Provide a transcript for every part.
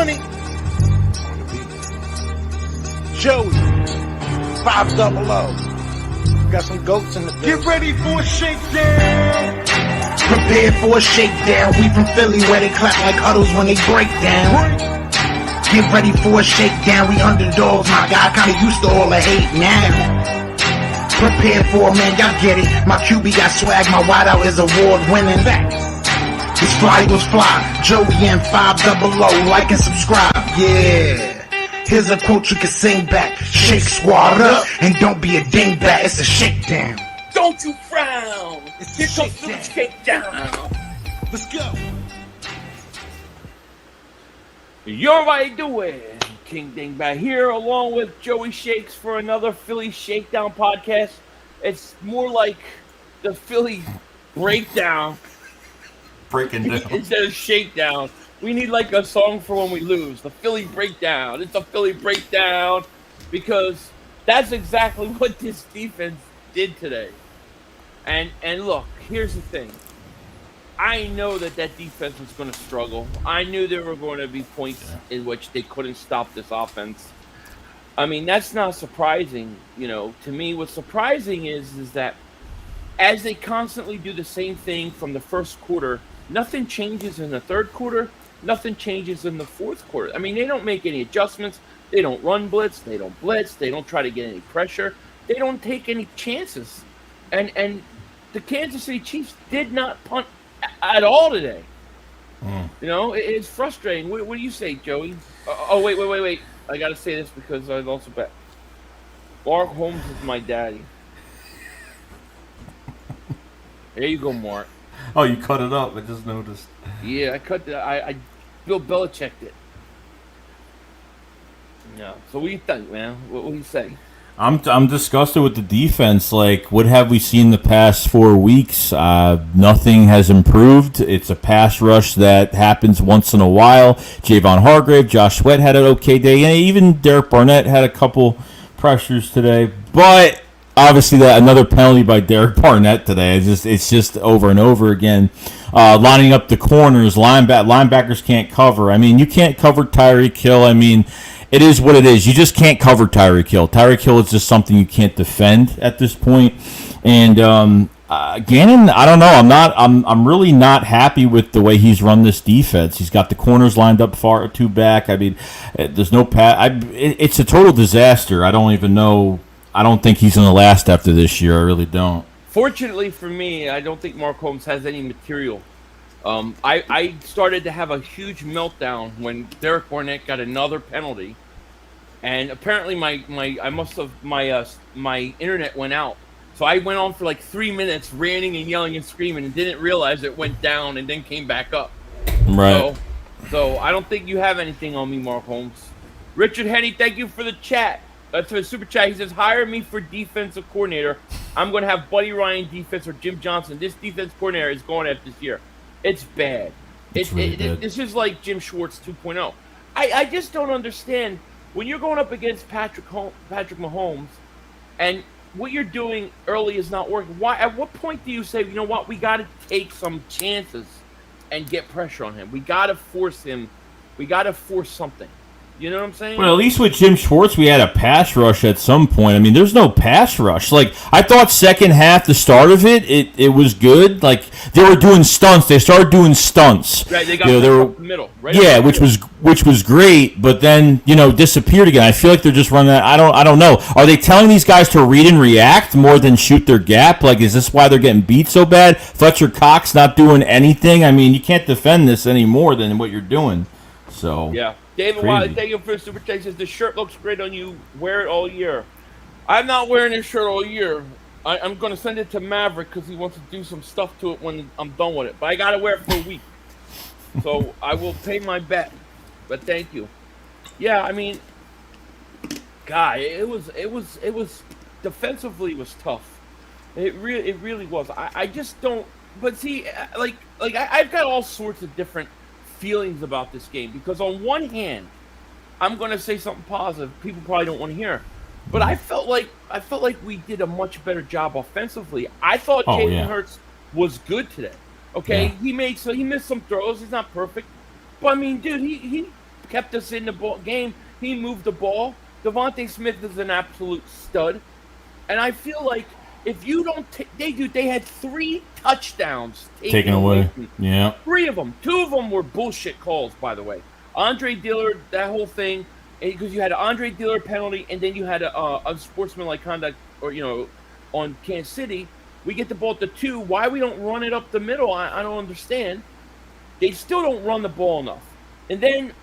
money. Joey, 500. Got some goats in the building. Get ready for a shakedown. Prepare for a shakedown. We from Philly where they clap like huddles when they break down. Get ready for a shakedown. We underdogs, my guy. Kinda used to all the hate now. Prepare for it, man, y'all get it. My QB got swag, my wideout is award winning. His fly was fly. Joey and 500. Like and subscribe. Yeah. Here's a quote you can sing back. Shake squad up and don't be a dingbat. It's a shakedown. Don't you frown. Here comes the shakedown. Let's go. You're right doing. King Dingbat here along with Joey Shakes for another Philly Shakedown podcast. It's more like the Philly breakdown. Breaking down. Instead of shakedown. We need like a song for when we lose. The Philly breakdown. It's a Philly breakdown because that's exactly what this defense did today. And look, here's the thing. I know that defense was going to struggle. I knew there were going to be points in which they couldn't stop this offense. I mean, that's not surprising, to me. What's surprising is that as they constantly do the same thing from the first quarter, nothing changes in the third quarter, nothing changes in the fourth quarter. I mean, they don't make any adjustments. They don't run blitz. They don't blitz. They don't try to get any pressure. They don't take any chances. And the Kansas City Chiefs did not punt at all today. It's frustrating. What do you say, Joey? Wait. I got to say this because I also bet. Mark Holmes is my daddy. There you go, Mark. Oh, you cut it up. I just noticed. Yeah, I cut that. I Bill Belichicked it. Yeah. So what do you think, man? What do you say? I'm disgusted with the defense. Like, what have we seen the past 4 weeks? Nothing has improved. It's a pass rush that happens once in a while. Javon Hargrave, Josh Sweat had an okay day, and even Derek Barnett had a couple pressures today. But obviously, that another penalty by Derek Barnett today. It's just over and over again. Lining up the corners, linebackers can't cover. I mean, you can't cover Tyreek Hill. I mean, it is what it is. You just can't cover Tyreek Hill. Tyreek Hill is just something you can't defend at this point. And Gannon, I don't know. I'm really not happy with the way he's run this defense. He's got the corners lined up far too back. I mean, there's no pass. It's a total disaster. I don't even know. I don't think he's going to last after this year. I really don't. Fortunately for me, I don't think Mark Holmes has any material. I started to have a huge meltdown when Derek Barnett got another penalty, and apparently my internet went out. So I went on for like 3 minutes ranting and yelling and screaming and didn't realize it went down and then came back up. Right. So I don't think you have anything on me, Mark Holmes. Richard Henney, thank you for the chat. That's for the super chat. He says, hire me for defensive coordinator. I'm going to have Buddy Ryan defense or Jim Johnson. This defense coordinator is going at this year. It's bad. This is like Jim Schwartz 2.0. I just don't understand when you're going up against Patrick Mahomes and what you're doing early is not working. Why? At what point do you say, you know what, we got to take some chances and get pressure on him? We got to force him. We got to force something. You know what I'm saying? Well, at least with Jim Schwartz, we had a pass rush at some point. I mean, there's no pass rush. Like, I thought second half, the start of it was good. Like, they were doing stunts. They started doing stunts. Right, they got up the middle. Right, yeah, which was great, but then, disappeared again. I feel like they're just running that. I don't know. Are they telling these guys to read and react more than shoot their gap? Like, is this why they're getting beat so bad? Fletcher Cox not doing anything? I mean, you can't defend this any more than what you're doing. So yeah. David Wiley, thank you for the super chat. Says the shirt looks great on you. Wear it all year. I'm not wearing this shirt all year. I'm going to send it to Maverick because he wants to do some stuff to it when I'm done with it. But I got to wear it for a week, so I will pay my bet. But thank you. Yeah, I mean, God, it was defensively it was tough. It really was. I just don't. But see, I've got all sorts of different feelings about this game because on one hand, I'm going to say something positive. People probably don't want to hear, but I felt like we did a much better job offensively. I thought Jalen Hurts was good today. Okay, he missed some throws. He's not perfect, but I mean, dude, he kept us in the game. He moved the ball. Devontae Smith is an absolute stud. And I feel like if you don't they had 3 touchdowns taken away. Yeah. 3 of them. 2 of them were bullshit calls, by the way. Andre Dillard, that whole thing, because you had an Andre Dillard penalty, and then you had a unsportsmanlike conduct, or on Kansas City. We get the ball at the 2. Why we don't run it up the middle? I don't understand. They still don't run the ball enough. And then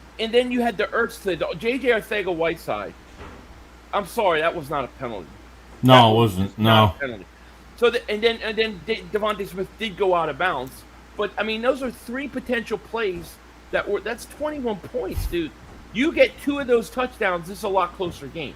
you had the Ertz play, the J.J. Arcega-Whiteside. I'm sorry, that was not a penalty. No, it wasn't. No. Penalty. So and then Devontae Smith did go out of bounds. But I mean, those are 3 potential plays that's 21 points, dude. You get 2 of those touchdowns, this is a lot closer game.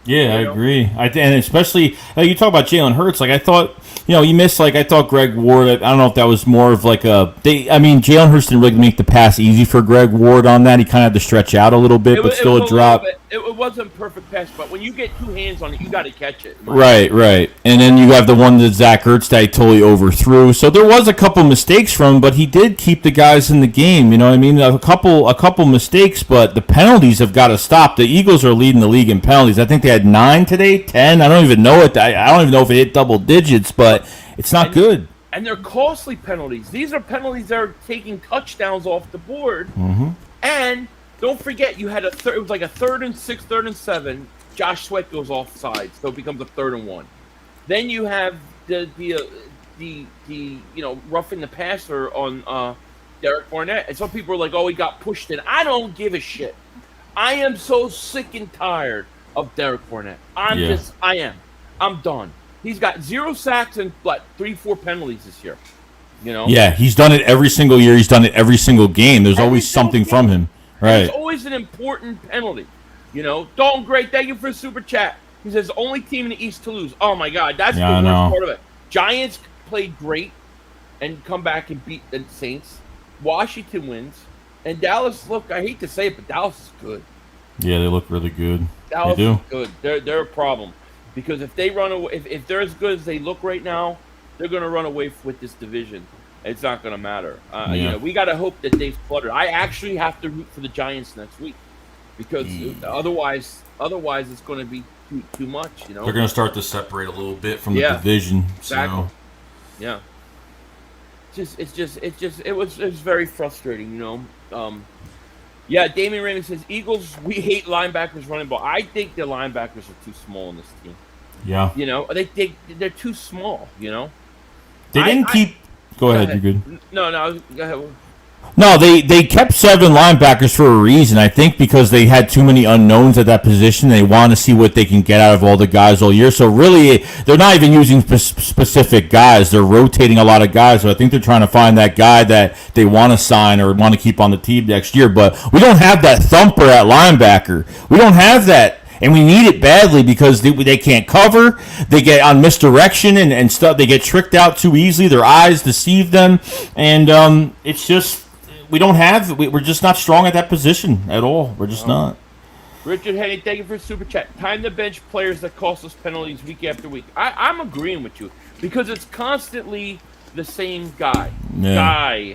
Yeah, I agree. And especially, you talk about Jalen Hurts. Like, I thought, you missed, I thought Greg Ward, I don't know if that was more of Jalen Hurts didn't really make the pass easy for Greg Ward on that. He kind of had to stretch out a little bit, but still a drop. It wasn't a perfect pass, but when you get 2 hands on it, you got to catch it. Right. And then you have the one that Zach Ertz that he totally overthrew. So there was a couple mistakes from him, but he did keep the guys in the game. You know what I mean? A couple mistakes, but the penalties have got to stop. The Eagles are leading the league in penalties. I think they had 9 today, 10. I don't even know it. I don't even know if it hit double digits, but it's not good. And they're costly penalties. These are penalties that are taking touchdowns off the board. Mm-hmm. And don't forget, you had it was like a 3rd and 6, 3rd and 7. Josh Sweat goes offside, so it becomes a 3rd and 1. Then you have the roughing the passer on Derek Barnett, and some people are like, "Oh, he got pushed in." I don't give a shit. I am so sick and tired of Derek Barnett. I am. I'm done. He's got 0 sacks and 3-4 penalties this year. Yeah, he's done it every single year. He's done it every single game. There's always something from him. Right. It's always an important penalty. Dalton Gray, thank you for the super chat. He says, only team in the East to lose. Oh, my God. That's the worst part of it. Giants played great and come back and beat the Saints. Washington wins. And Dallas, look, I hate to say it, but Dallas is good. Yeah, they look really good. Dallas is good. They're a problem. Because if they run away, if they're as good as they look right now, they're going to run away with this division. It's not going to matter. We got to hope that they've fluttered. I actually have to root for the Giants next week because otherwise it's going to be too much. They're going to start to separate a little bit from the division. Exactly. So. Yeah. It was very frustrating. Damian Raymond says Eagles. We hate linebackers running ball. I think the linebackers are too small in this team. Yeah. They're too small. They didn't keep. Go ahead, you're good. No, go ahead. No, they kept 7 linebackers for a reason. I think because they had too many unknowns at that position. They want to see what they can get out of all the guys all year. So really, they're not even using specific guys. They're rotating a lot of guys. So I think they're trying to find that guy that they want to sign or want to keep on the team next year. But we don't have that thumper at linebacker. We don't have that. And we need it badly because they can't cover. They get on misdirection and stuff. They get tricked out too easily. Their eyes deceive them. And it's just, we're just not strong at that position at all. We're just not. Richard Henny, thank you for super chat. Time to bench players that cost us penalties week after week. I'm agreeing with you because it's constantly the same guy. Yeah.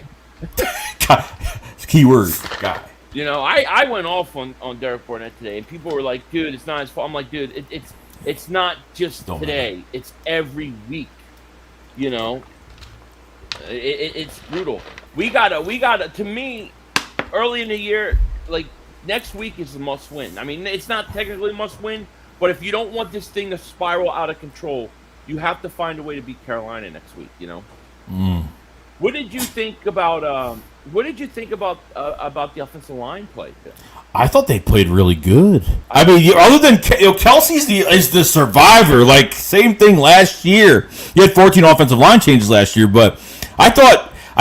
Guy. Keyword, guy. I went off on Derek Barnett today, and people were like, "Dude, it's not his fault." I'm like, "Dude, it's not just today. It's every week." It's brutal. We gotta. To me, early in the year, next week is a must win. I mean, it's not technically a must win, but if you don't want this thing to spiral out of control, you have to find a way to beat Carolina next week. What did you think about? What did you think about the offensive line play? I thought they played really good. I mean, other than Kelsey's is the survivor. Same thing last year. He had 14 offensive line changes last year, but I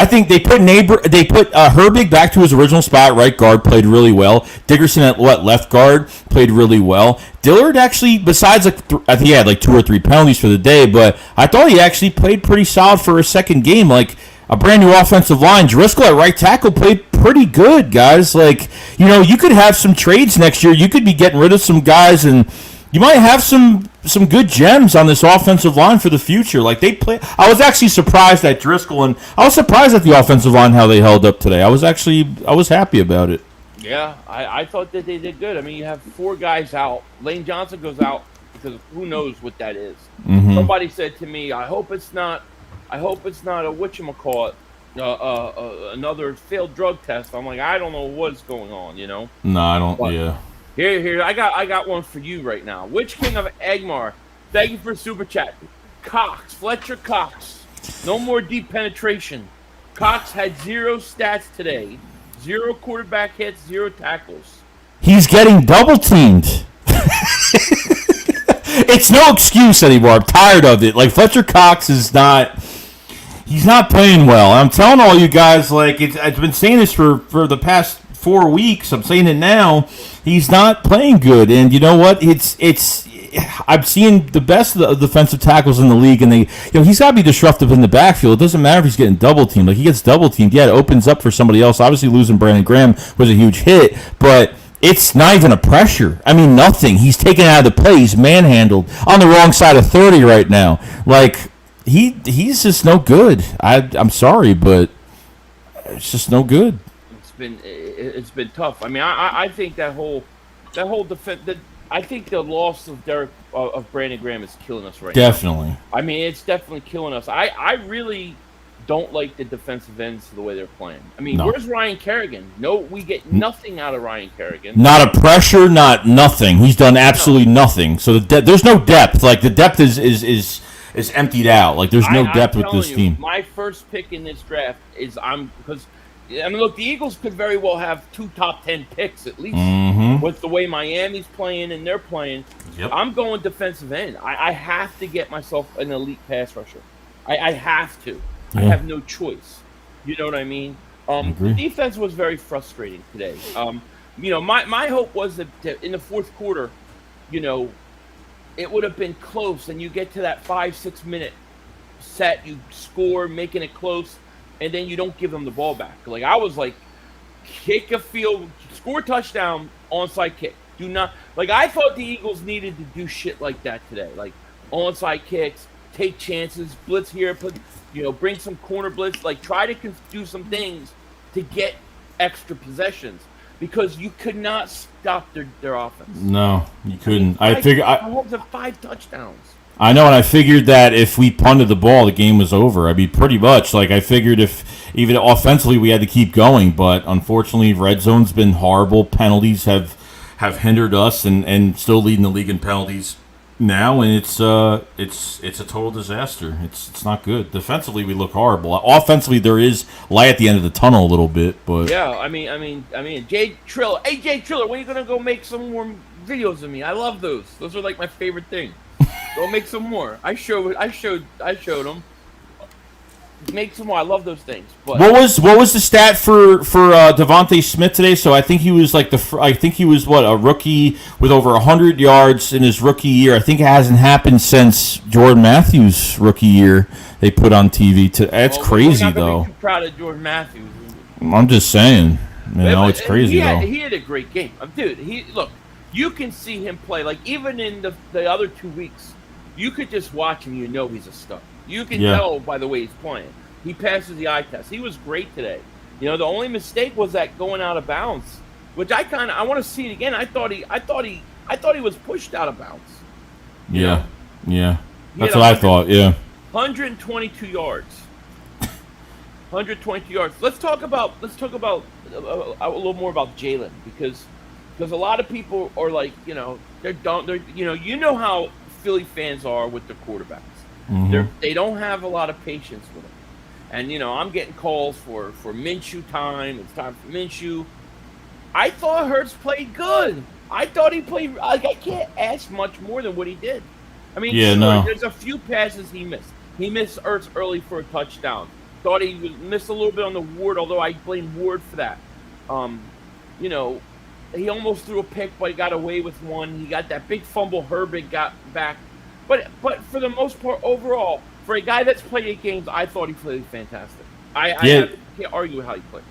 think they put Herbig back to his original spot. Right guard played really well. Dickerson at left guard played really well. Dillard actually, besides I think he had 2 or 3 penalties for the day, but I thought he actually played pretty solid for a second game. A brand new offensive line. Driscoll at right tackle played pretty good, guys. You could have some trades next year. You could be getting rid of some guys, and you might have some good gems on this offensive line for the future. They play. I was actually surprised at Driscoll, and I was surprised at the offensive line how they held up today. I was happy about it. Yeah, I thought that they did good. I mean, you have 4 guys out. Lane Johnson goes out because who knows what that is. Somebody said to me, I hope it's not a whatchamacallit, another failed drug test. I'm like, I don't know what's going on, you know? No, I don't. But Yeah. here, I got one for you right now. Which king of Agmar? Thank you for super chat. Fletcher Cox. No more deep penetration. Cox had 0 stats today. 0 quarterback hits, 0 tackles. He's getting double teamed. It's no excuse anymore. I'm tired of it. Like, Fletcher Cox is not. He's not playing well. I'm telling all you guys, like, I've been saying this for the past 4 weeks. I'm saying it now. He's not playing good, and you know what? I'm seeing the best of the defensive tackles in the league, and he's got to be disruptive in the backfield. It doesn't matter if he's getting double teamed. Like, he gets double teamed, yeah, it opens up for somebody else. Obviously, losing Brandon Graham was a huge hit, but it's not even a pressure. I mean, nothing. He's taken out of the play. He's manhandled on the wrong side of 30 right now. Like, he's just no good. I'm sorry, but it's just no good. It's been tough. I mean, I think that whole defense. I think the loss of Brandon Graham is killing us right now. Definitely. I mean, it's definitely killing us. I really don't like the defensive ends the way they're playing. I mean, Where's Ryan Kerrigan? No, we get nothing out of Ryan Kerrigan. Not a pressure, not nothing. He's done absolutely nothing. So there's no depth. Like, the depth is emptied out. Like, there's no depth with this team. My first pick in this draft is because I mean, look, the Eagles could very well have 2 top 10 picks at least with the way Miami's playing and they're playing. Yep. I'm going defensive end. I have to get myself an elite pass rusher. I have to. Yeah. I have no choice. You know what I mean? The defense was very frustrating today. My hope was that in the fourth quarter, it would have been close, and you get to that 5-6 minute set, you score, making it close, and then you don't give them the ball back. Like, I was like, kick a field, score a touchdown, onside kick. Do not, like, I thought the Eagles needed to do shit like that today. Like, onside kicks, take chances, blitz here, bring some corner blitz, like, try to do some things to get extra possessions. Because you could not stop their offense. No, you couldn't. I hope the 5 touchdowns. I know, and I figured that if we punted the ball, the game was over. I mean, pretty much. Like, I figured if even offensively we had to keep going, but unfortunately, red zone's been horrible. Penalties have hindered us, and still leading the league in penalties now, and it's a total disaster. It's not good. Defensively, we look horrible. Offensively, there is light at the end of the tunnel a little bit, but yeah. I mean, Jay Triller. Hey, Jay Triller, when are you gonna go make some more videos of me? I love those. Those are like my favorite thing. Go make some more. I showed them. Make some more. I love those things. But what was the stat for Devontae Smith today? So I think he was a rookie with over 100 yards in his rookie year. I think it hasn't happened since Jordan Matthews' rookie year. They put on TV. That's crazy, though. Too proud of Jordan Matthews. I'm just saying. It's crazy though. He had a great game, dude. Look. You can see him play. Like, even in the other 2 weeks, you could just watch him. He's a stud. You can tell by the way he's playing. He passes the eye test. He was great today. The only mistake was that going out of bounds, which I want to see it again. I thought he was pushed out of bounds. Yeah. That's what I thought. Yeah. 122 yards. 122 yards. Let's talk about a little more about Jalen because a lot of people are like, they're dumb. You know how Philly fans are with their quarterbacks. Mm-hmm. They don't have a lot of patience with them. And, I'm getting calls for Minshew time. It's time for Minshew. I thought Hurts played good. I thought he played, like, I can't ask much more than what he did. I mean, there's a few passes he missed. He missed Hurts early for a touchdown. Thought he missed a little bit on the Ward, although I blame Ward for that. He almost threw a pick, but he got away with one. He got that big fumble Herbig got back. But for the most part, overall, for a guy that's played 8 games, I thought he played fantastic. I can't argue with how he played.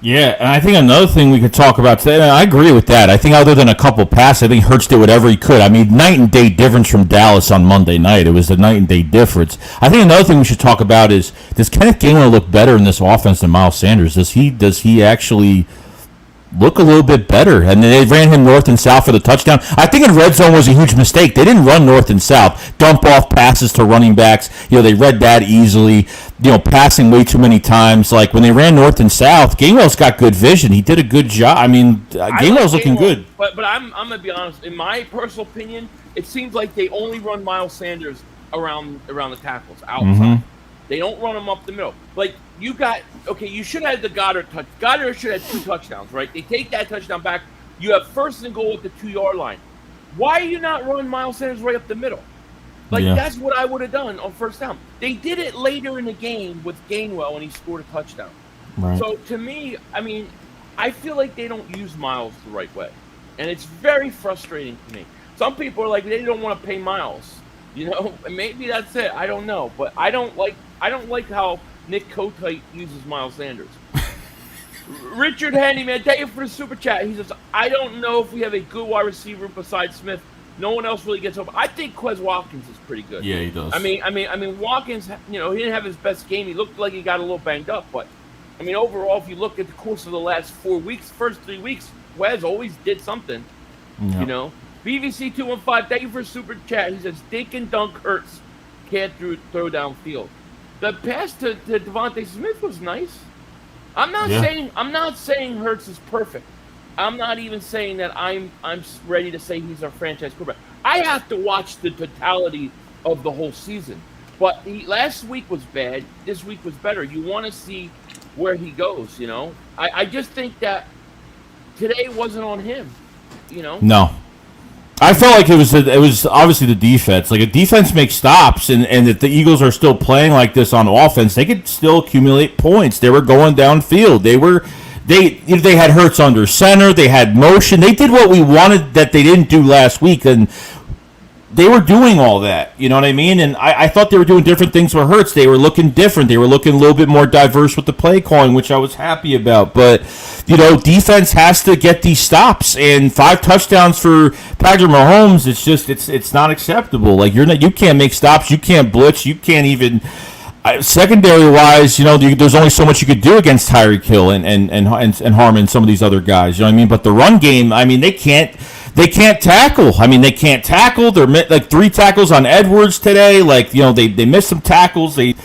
Yeah, and I think another thing we could talk about today, and I agree with that. I think other than a couple passes, I think Hurts did whatever he could. I mean, night and day difference from Dallas on Monday night. It was a night and day difference. I think another thing we should talk about is, does Kenneth Gainwell look better in this offense than Miles Sanders? Does he actually look a little bit better. And they ran him north and south for the touchdown. I think in red zone was a huge mistake. They didn't run north and south, dump off passes to running backs. They read that easily. Passing way too many times. Like when they ran north and south, Gainwell's got good vision. He did a good job. I mean, Gainwell's looking good. But I'm gonna be honest. In my personal opinion, it seems like they only run Miles Sanders around the tackles outside. Mm-hmm. They don't run him up the middle. Like you should have the Goddard touch. Goddard should have 2 touchdowns, right? They take that touchdown back. You have first and goal at the 2-yard line. Why are you not running Miles Sanders right up the middle? That's what I would have done on first down. They did it later in the game with Gainwell, and he scored a touchdown. Right. So to me, I mean, I feel like they don't use Miles the right way, and it's very frustrating to me. Some people are like, they don't want to pay Miles. Maybe that's it. I don't know, but I don't like how Nick Kotite uses Miles Sanders. Richard Handyman, thank you for the super chat. He says, I don't know if we have a good wide receiver besides Smith. No one else really gets over. I think Quez Watkins is pretty good. Yeah, he does. I mean, Watkins. He didn't have his best game. He looked like he got a little banged up, but I mean, overall, if you look at the course of the last 4 weeks, first 3 weeks, Quez always did something. Yeah. BVC 215, thank you for super chat. He says, dink and dunk hurts. Can't throw downfield. The pass to Devontae Smith was nice. I'm not saying Hurts is perfect. I'm not even saying that I'm ready to say he's our franchise quarterback. I have to watch the totality of the whole season. But last week was bad. This week was better. You want to see where he goes, I just think that today wasn't on him, No. I felt like it was obviously the defense. Like, a defense makes stops, and if the Eagles are still playing like this on offense, they could still accumulate points. They were going downfield. They had Hurts under center. They had motion. They did what we wanted that they didn't do last week, and they were doing all that. You know what I mean? And I thought they were doing different things for Hurts. They were looking different. They were looking a little bit more diverse with the play calling, which I was happy about. But, defense has to get these stops. And 5 touchdowns for Patrick Mahomes, it's not acceptable. Like, you can't make stops. You can't blitz. You can't even... secondary-wise, there's only so much you could do against Tyreek Hill and Harmon, some of these other guys. You know what I mean? But the run game, I mean, they can't tackle. I mean, they can't tackle. They're like 3 tackles on Edwards today. Like, they missed some tackles. The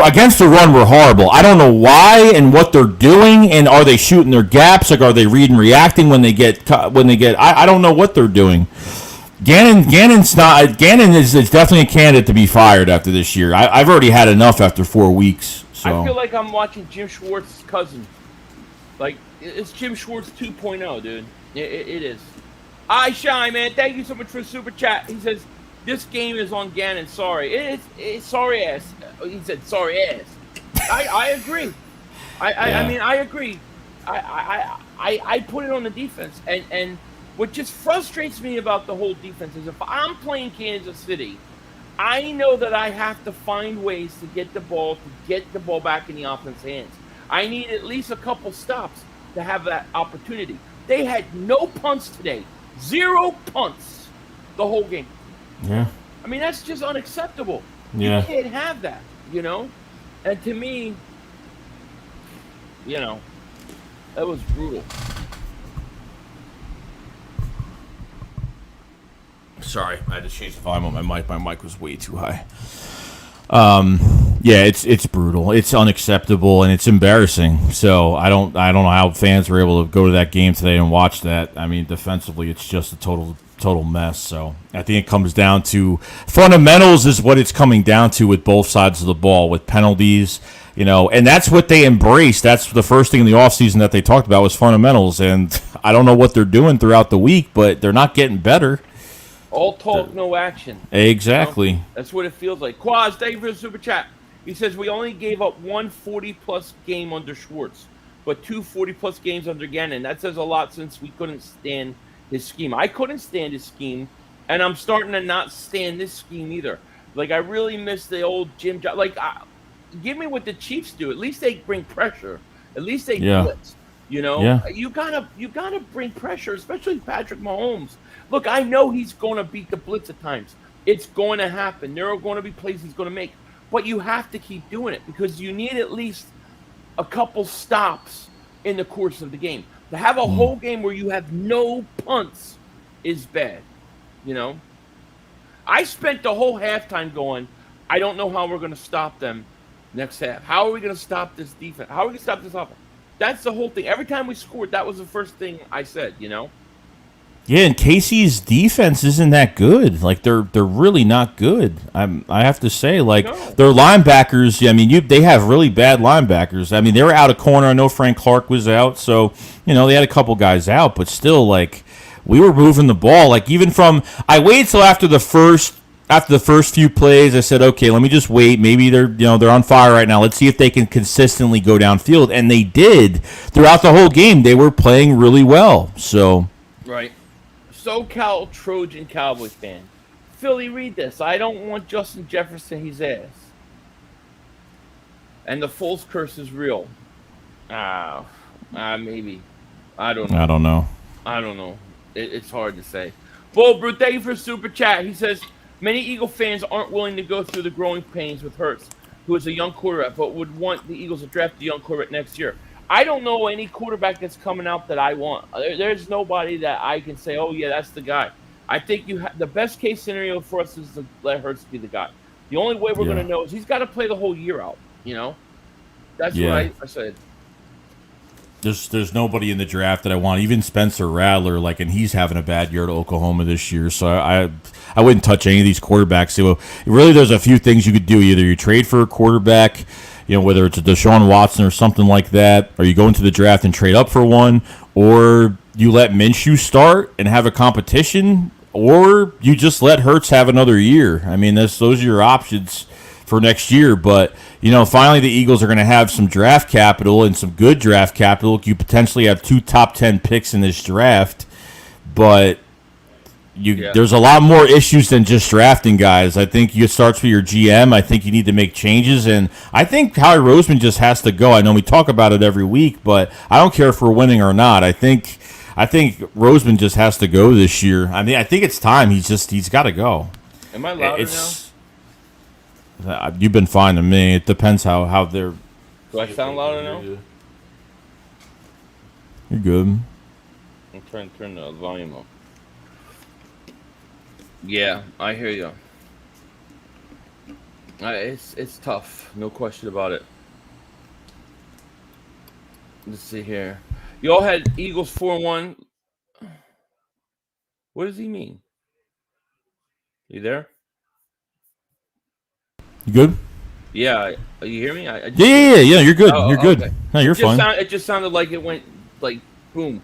against the run were horrible. I don't know why and what they're doing, and are they shooting their gaps? Like, are they reading, reacting when they get? I don't know what they're doing. Gannon is definitely a candidate to be fired after this year. I've already had enough after 4 weeks. So. I feel like I'm watching Jim Schwartz's cousin. Like, it's Jim Schwartz 2.0, dude. It is. I Shine, man. Thank you so much for the super chat. He says, this game is on Gannon. Sorry. It's sorry ass. He said sorry ass. I agree. I mean, I agree. I put it on the defense. And what just frustrates me about the whole defense is if I'm playing Kansas City, I know that I have to find ways to get the ball back in the offense's hands. I need at least a couple stops to have that opportunity. They had no punts today. 0 punts the whole game. Yeah. I mean, that's just unacceptable. Yeah. You can't have that, And to me, that was brutal. Sorry, I had to change the volume on my mic. My mic was way too high. Yeah, it's brutal. It's unacceptable, and it's embarrassing. So I don't know how fans were able to go to that game today and watch that. I mean, defensively, it's just a total mess. So I think it comes down to fundamentals is what it's coming down to with both sides of the ball, with penalties, and that's what they embraced. That's the first thing in the offseason that they talked about was fundamentals, and I don't know what they're doing throughout the week, but they're not getting better. All talk, no action. Exactly. That's what it feels like. Quaz, thank you for the super chat. He says, we only gave up 1 40-plus game under Schwartz, but 2 40-plus games under Gannon. That says a lot since we couldn't stand his scheme. I couldn't stand his scheme, and I'm starting to not stand this scheme either. Like, I really miss the old Jim Johnson. Like, give me what the Chiefs do. At least they bring pressure. At least they blitz. Yeah. You gotta bring pressure, especially Patrick Mahomes. Look, I know he's going to beat the blitz at times. It's going to happen. There are going to be plays he's going to make. But you have to keep doing it because you need at least a couple stops in the course of the game. To have a whole game where you have no punts is bad. You know, I spent the whole halftime going, I don't know how we're going to stop them next half. How are we going to stop this defense? How are we going to stop this offense? That's the whole thing. Every time we scored, that was the first thing I said, you know? Yeah, and Casey's defense isn't that good. Like they're really not good. I have to say, like their linebackers. I mean, they have really bad linebackers. I mean, they were out of corner. I know Frank Clark was out, so they had a couple guys out, but still, like we were moving the ball. Like even from I waited till after the first few plays. I said, okay, let me just wait. Maybe they're on fire right now. Let's see if they can consistently go downfield, and they did throughout the whole game. They were playing really well. So right. SoCal Trojan Cowboy fan. Philly, read this. I don't want Justin Jefferson his ass. And the Foles curse is real. Maybe. I don't know. I don't know. It's hard to say. Bull Brute, thank you for super chat. He says, many Eagle fans aren't willing to go through the growing pains with Hurts, who is a young quarterback, but would want the Eagles to draft a young quarterback next year. I don't know any quarterback that's coming out that I want. There's nobody that I can say, oh, yeah, that's the guy. I think the best case scenario for us is to let Hurts be the guy. The only way we're going to know is he's got to play the whole year out, That's what I said. There's nobody in the draft that I want. Even Spencer Rattler, and he's having a bad year at Oklahoma this year. So I wouldn't touch any of these quarterbacks. So really, there's a few things you could do. Either you trade for a quarterback, whether it's a Deshaun Watson or something like that, or you go into the draft and trade up for one, or you let Minshew start and have a competition, or you just let Hurts have another year. I mean, those are your options for next year. But, finally the Eagles are going to have some draft capital and some good draft capital. You potentially have 2 top 10 picks in this draft, but there's a lot more issues than just drafting guys. I think it starts with your GM. I think you need to make changes, and I think Howie Roseman just has to go. I know we talk about it every week, but I don't care if we're winning or not. I think Roseman just has to go this year. I mean, I think it's time. He's got to go. Am I louder now? You've been fine to me. It depends how they're. Do I sound louder now? You're good. I'm turn the volume up. Yeah, I hear you. It's tough, no question about it. Let's see here. You all had Eagles 4-1. What does he mean? You there? You good? Yeah, you hear me? Yeah. You're good. You're good. Okay. No, you're fine. It just sounded like it went boom.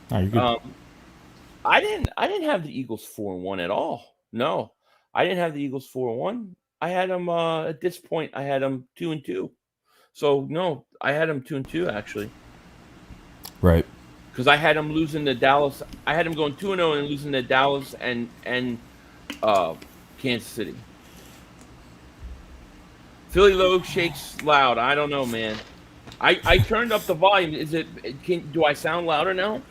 No, you're good. I didn't have the Eagles 4-1 at all. No, I didn't have the Eagles 4-1. I had them at this point. I had them 2-2. So no, I had them 2-2 actually. Right. Because I had them losing to Dallas. I had them going 2-0 and losing to Dallas and Kansas City. Philly low shakes loud. I don't know, man. I turned up the volume. Do I sound louder now?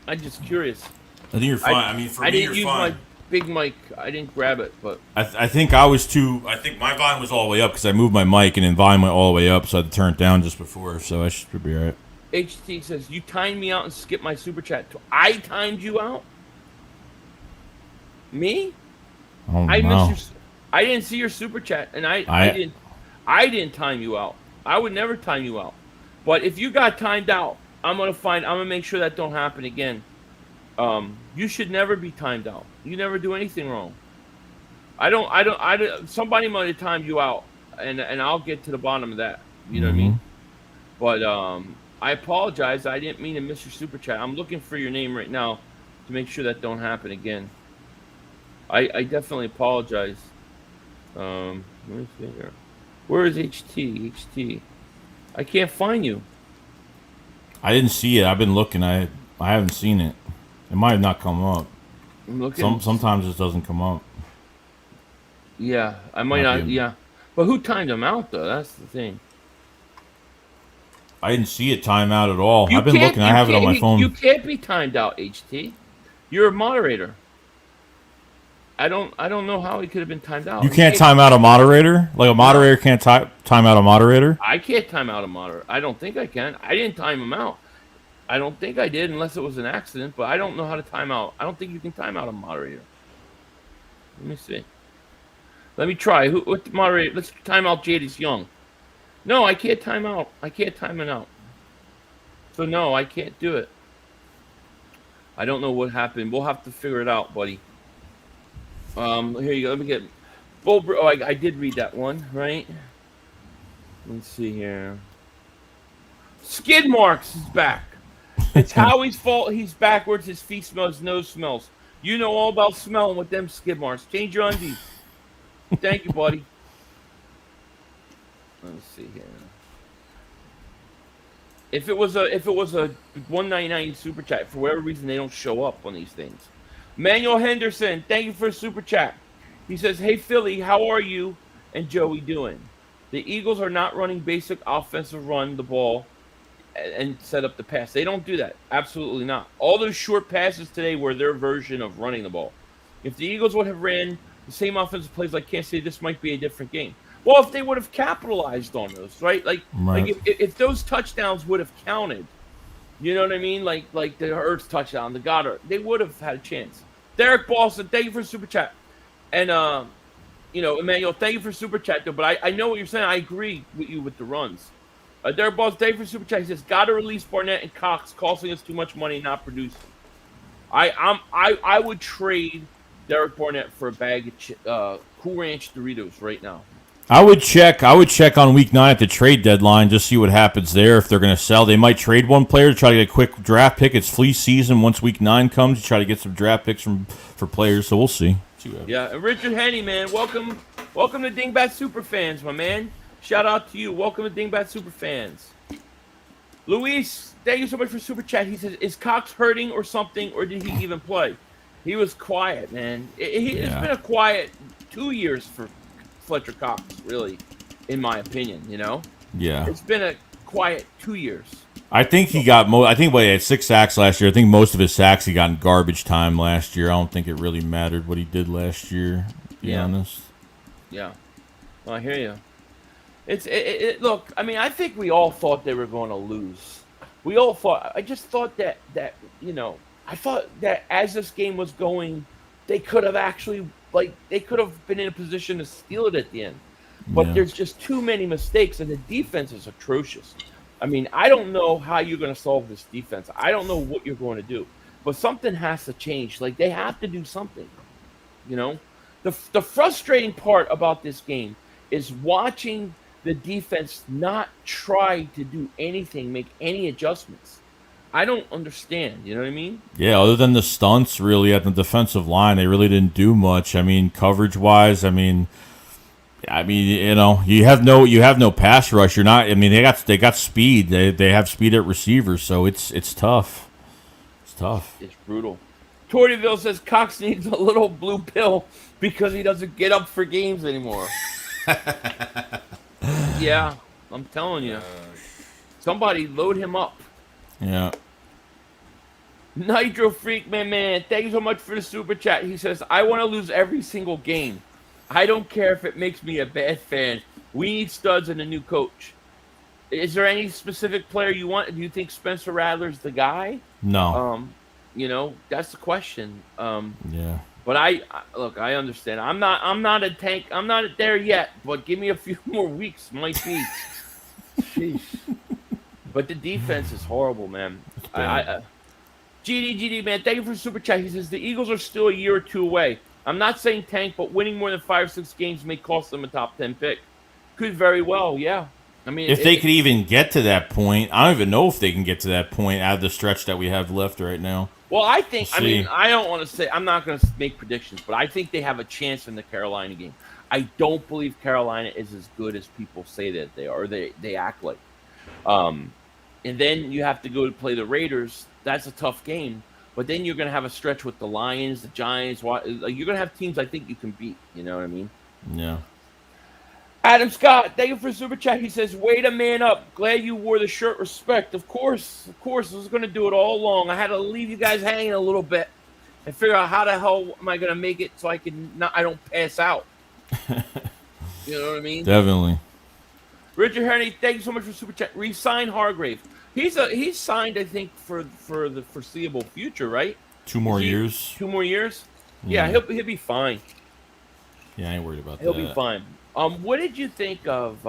I'm just curious. I think you're fine. For me, you're fine. I didn't use my big mic. I didn't grab it, but I think I was too. I think my volume was all the way up because I moved my mic and then volume went all the way up, so I had to turn it down just before. So I should be all right. HT says you timed me out and skipped my super chat. I timed you out. Me? Oh, no. I didn't see your super chat, and I didn't time you out. I would never time you out. But if you got timed out, I'm gonna make sure that don't happen again. You should never be timed out. You never do anything wrong. I don't. Somebody might have timed you out, and I'll get to the bottom of that. You know what I mean? But I apologize. I didn't mean to miss your super chat. I'm looking for your name right now to make sure that don't happen again. I definitely apologize. Let me see here. Where is HT? HT. I can't find you. I didn't see it. I've been looking. I haven't seen it. It might have not come up. I'm looking. Sometimes it doesn't come up. Yeah, I might not. Yeah, but who timed him out though? That's the thing. I didn't see it time out at all. I've been looking. I have it on my phone. You can't be timed out, HT. You're a moderator. I don't know how he could have been timed out. You can't time out a moderator? Like a moderator can't time out a moderator? I can't time out a moderator. I don't think I can. I didn't time him out. I don't think I did, unless it was an accident. But I don't know how to time out. I don't think you can time out a moderator. Let me see. Let me try. What the moderator? Let's time out Jadis Young. No, I can't time out. I can't time it out. So no, I can't do it. I don't know what happened. We'll have to figure it out, buddy. Here you go. Let me get. Oh, I did read that one, right? Let's see here. Skid marks is back. It's Howie's fault. He's backwards. His feet smell. His nose smells. You know all about smelling with them skid marks. Change your undies. Thank you, buddy. Let's see here. If it was a 199 super chat, for whatever reason they don't show up on these things. Manuel Henderson, thank you for a super chat. He says, "Hey Philly, how are you and Joey doing? The Eagles are not running basic offensive run the ball and set up the pass. They don't do that. Absolutely not. All those short passes today were their version of running the ball. If the Eagles would have ran the same offensive plays like Kansas City, this might be a different game. Well, if they would have capitalized on those, right? Like if those touchdowns would have counted, you know what I mean? Like the Ertz touchdown, the Goddard, they would have had a chance. Derek Boston, thank you for super chat. And Emmanuel, thank you for super chat though. But I know what you're saying. I agree with you with the runs. Derek Boston, thank you for super chat. He says, "Got to release Barnett and Cox, costing us too much money, not producing." I would trade Derek Barnett for a bag of Cool Ranch Doritos right now. I would check on week 9 at the trade deadline, just see what happens there. If they're going to sell, they might trade one player to try to get a quick draft pick. It's flea season. Once week 9 comes, you try to get some draft picks for players. So we'll see. Yeah, and Richard Henney, man, welcome to Dingbat Super Fans, my man. Shout out to you. Welcome to Dingbat Super Fans. Luis, thank you so much for super chat. He says, "Is Cox hurting or something, or did he even play?" He was quiet, man. It's been a quiet 2 years for Fletcher Cox, really, in my opinion, you know? Yeah. It's been a quiet 2 years. I think he got he had 6 sacks last year. I think most of his sacks he got in garbage time last year. I don't think it really mattered what he did last year, to be honest. Yeah. Well, I hear you. Look, I mean, I think we all thought they were going to lose. We all thought. I just thought that I thought that as this game was going, they could have actually they could have been in a position to steal it at the end. But there's just too many mistakes, and the defense is atrocious. I mean, I don't know how you're going to solve this defense. I don't know what you're going to do. But something has to change. Like, they have to do something, you know? The frustrating part about this game is watching the defense not try to do anything, make any adjustments. I don't understand, you know what I mean? Yeah, other than the stunts, really, at the defensive line, they really didn't do much. I mean, coverage-wise, you know, you have no pass rush. You're not. I mean, they got speed. They have speed at receivers, so it's tough. It's tough. It's brutal. Tortyville says Cox needs a little blue pill because he doesn't get up for games anymore. Yeah, I'm telling you. Somebody load him up. Yeah. Nitro Freak, man, thank you so much for the super chat. He says, "I want to lose every single game. I don't care if it makes me a bad fan. We need studs and a new coach." Is there any specific player you want? Do you think Spencer Rattler's the guy? No. You know, that's the question. Yeah. But I understand. I'm not a tank. I'm not there yet. But give me a few more weeks. Might be. Sheesh. But the defense is horrible, man. GD, man, thank you for the super chat. He says the Eagles are still a year or two away. I'm not saying tank, but winning more than 5 or 6 games may cost them a top 10 pick. Could very well, yeah. I mean, if they could even get to that point, I don't even know if they can get to that point out of the stretch that we have left right now. Well, I think, I don't want to say, I'm not going to make predictions, but I think they have a chance in the Carolina game. I don't believe Carolina is as good as people say that they are, or they act like. And then you have to go to play the Raiders. That's a tough game. But then you're going to have a stretch with the Lions, the Giants. You're going to have teams I think you can beat. You know what I mean? Yeah. Adam Scott, thank you for super chat. He says, "Way to man up. Glad you wore the shirt. Respect." Of course. I was going to do it all along. I had to leave you guys hanging a little bit and figure out how the hell am I going to make it so I don't pass out. You know what I mean? Definitely. Richard Herney, thank you so much for super chat. Resign Hargrave. He's signed, I think, for the foreseeable future, right? 2 more years. 2 more years. Yeah, he'll be fine. Yeah, I ain't worried about He'll that. be fine. What did you think of?